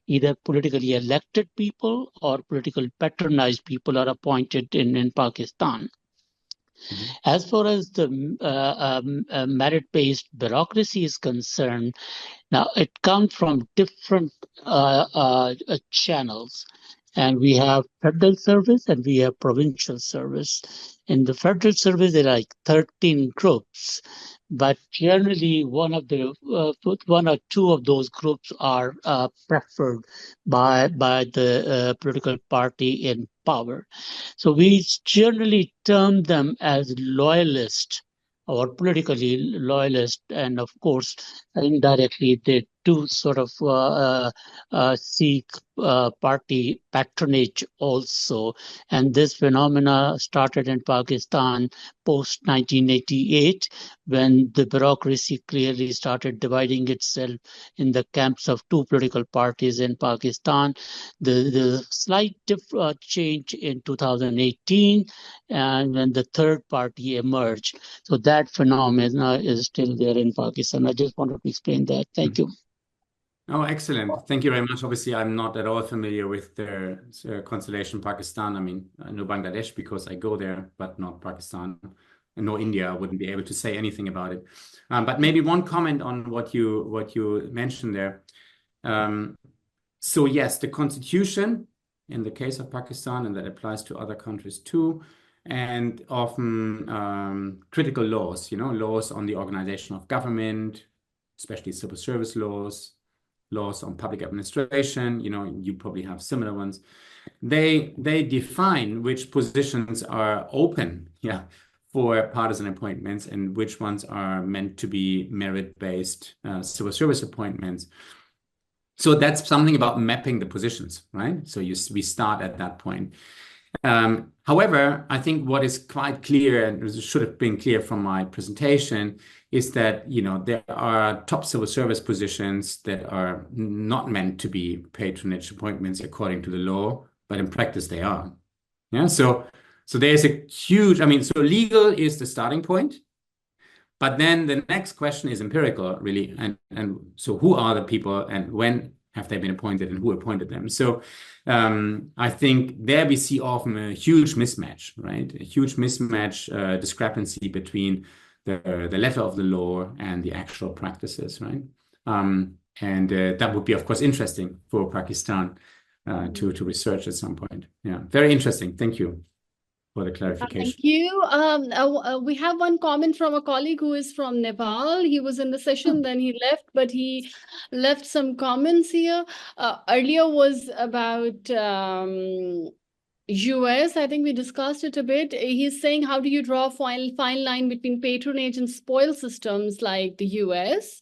either politically elected people or political patronized people are appointed in Pakistan. As far as the merit-based bureaucracy is concerned, now it comes from different channels, and we have federal service and we have provincial service. In the federal service, there are like 13 groups, but generally one or two of those groups are preferred by the political party in power. So we generally term them as loyalist or politically loyalist, and of course, indirectly they do sort of seek party patronage also. And this phenomena started in Pakistan post 1988, when the bureaucracy clearly started dividing itself in the camps of two political parties in Pakistan. The slight change in 2018, and when the third party emerged. So that phenomena is still there in Pakistan. I just wanted to explain that. Thank you. Oh, excellent. Thank you very much. Obviously, I'm not at all familiar with the constellation Pakistan. I mean, I know Bangladesh because I go there, but not Pakistan. And no India. I wouldn't be able to say anything about it. But maybe one comment on what you mentioned there. So yes, the constitution in the case of Pakistan, and that applies to other countries too, and often critical laws, laws on the organization of government, especially civil service laws on public administration, you probably have similar ones. They define which positions are open, for partisan appointments and which ones are meant to be merit-based civil service appointments. So that's something about mapping the positions, right? So we start at that point. However, I think what is quite clear, and should have been clear from my presentation, is that there are top civil service positions that are not meant to be patronage appointments according to the law, but in practice they are. Yeah. So there's a huge. So legal is the starting point, but then the next question is empirical, really, and so who are the people and when have they been appointed and who appointed them? So I think there we see often a huge mismatch, right? A huge mismatch, discrepancy between the letter of the law and the actual practices, right? And that would be, of course, interesting for Pakistan to research at some point. Yeah, very interesting. Thank you for the clarification. Thank you. We have one comment from a colleague who is from Nepal. He was in the session, then he left, but he left some comments here. Earlier was about US. I think we discussed it a bit. He's saying, how do you draw a fine line between patronage and spoil systems like the US?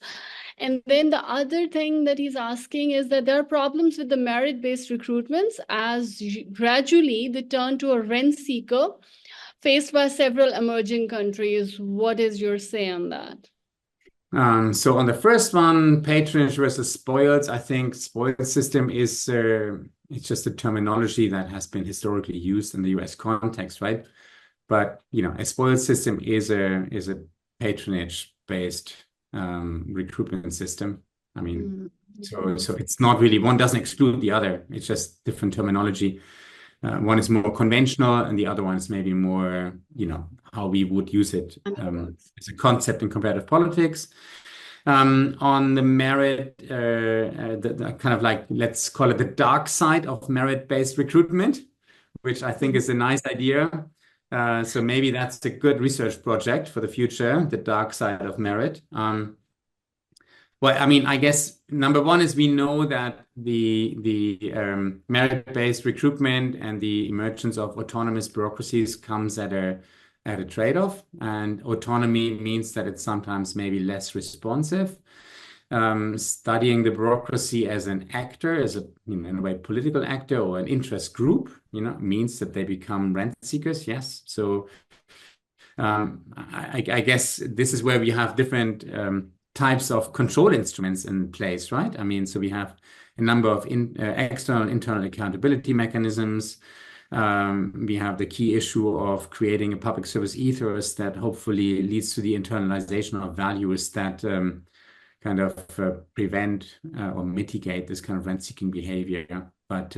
And then the other thing that he's asking is that there are problems with the merit-based recruitments as gradually they turn to a rent seeker faced by several emerging countries. What is your say on that? So on the first one, patronage versus spoils, I think spoil system is it's just a terminology that has been historically used in the US context, right? But a spoil system is a patronage-based recruitment system. So it's not really, one doesn't exclude the other. It's just different terminology. One is more conventional, and the other one is maybe more, how we would use it as a concept in comparative politics. On the merit, the kind of like, let's call it the dark side of merit-based recruitment, which I think is a nice idea. So maybe that's a good research project for the future, the dark side of merit. Well, I mean, I guess number one is we know that the merit-based recruitment and the emergence of autonomous bureaucracies comes at a trade-off, and autonomy means that it's sometimes maybe less responsive. Studying the bureaucracy as an actor, as in a way, political actor or an interest group, means that they become rent seekers. Yes, so I guess this is where we have different types of control instruments in place, right? I mean, so we have a number of external, internal accountability mechanisms. We have the key issue of creating a public service ethos that hopefully leads to the internalization of values that kind of prevent or mitigate this kind of rent-seeking behavior, but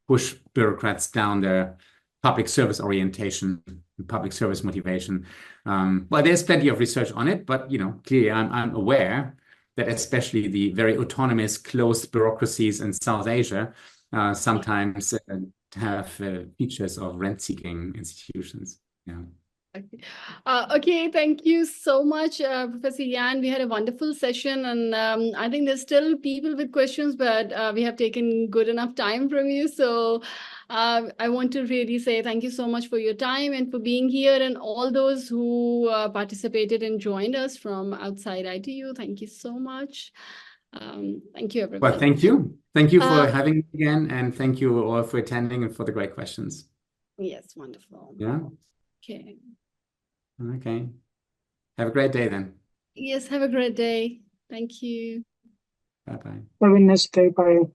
push bureaucrats down their public service orientation, public service motivation. Well, there's plenty of research on it, but clearly I'm aware that especially the very autonomous, closed bureaucracies in South Asia sometimes have features of rent-seeking institutions. Yeah. Okay, thank you so much, Professor Jan. We had a wonderful session, and I think there's still people with questions, but we have taken good enough time from you. So I want to really say thank you so much for your time and for being here, and all those who participated and joined us from outside ITU. Thank you so much. Thank you, everyone. Well, thank you. Thank you for having me again, and thank you all for attending and for the great questions. Yes, wonderful. Yeah. Okay. Okay. Have a great day then. Yes, have a great day. Thank you. Bye-bye. Have a nice day. Bye.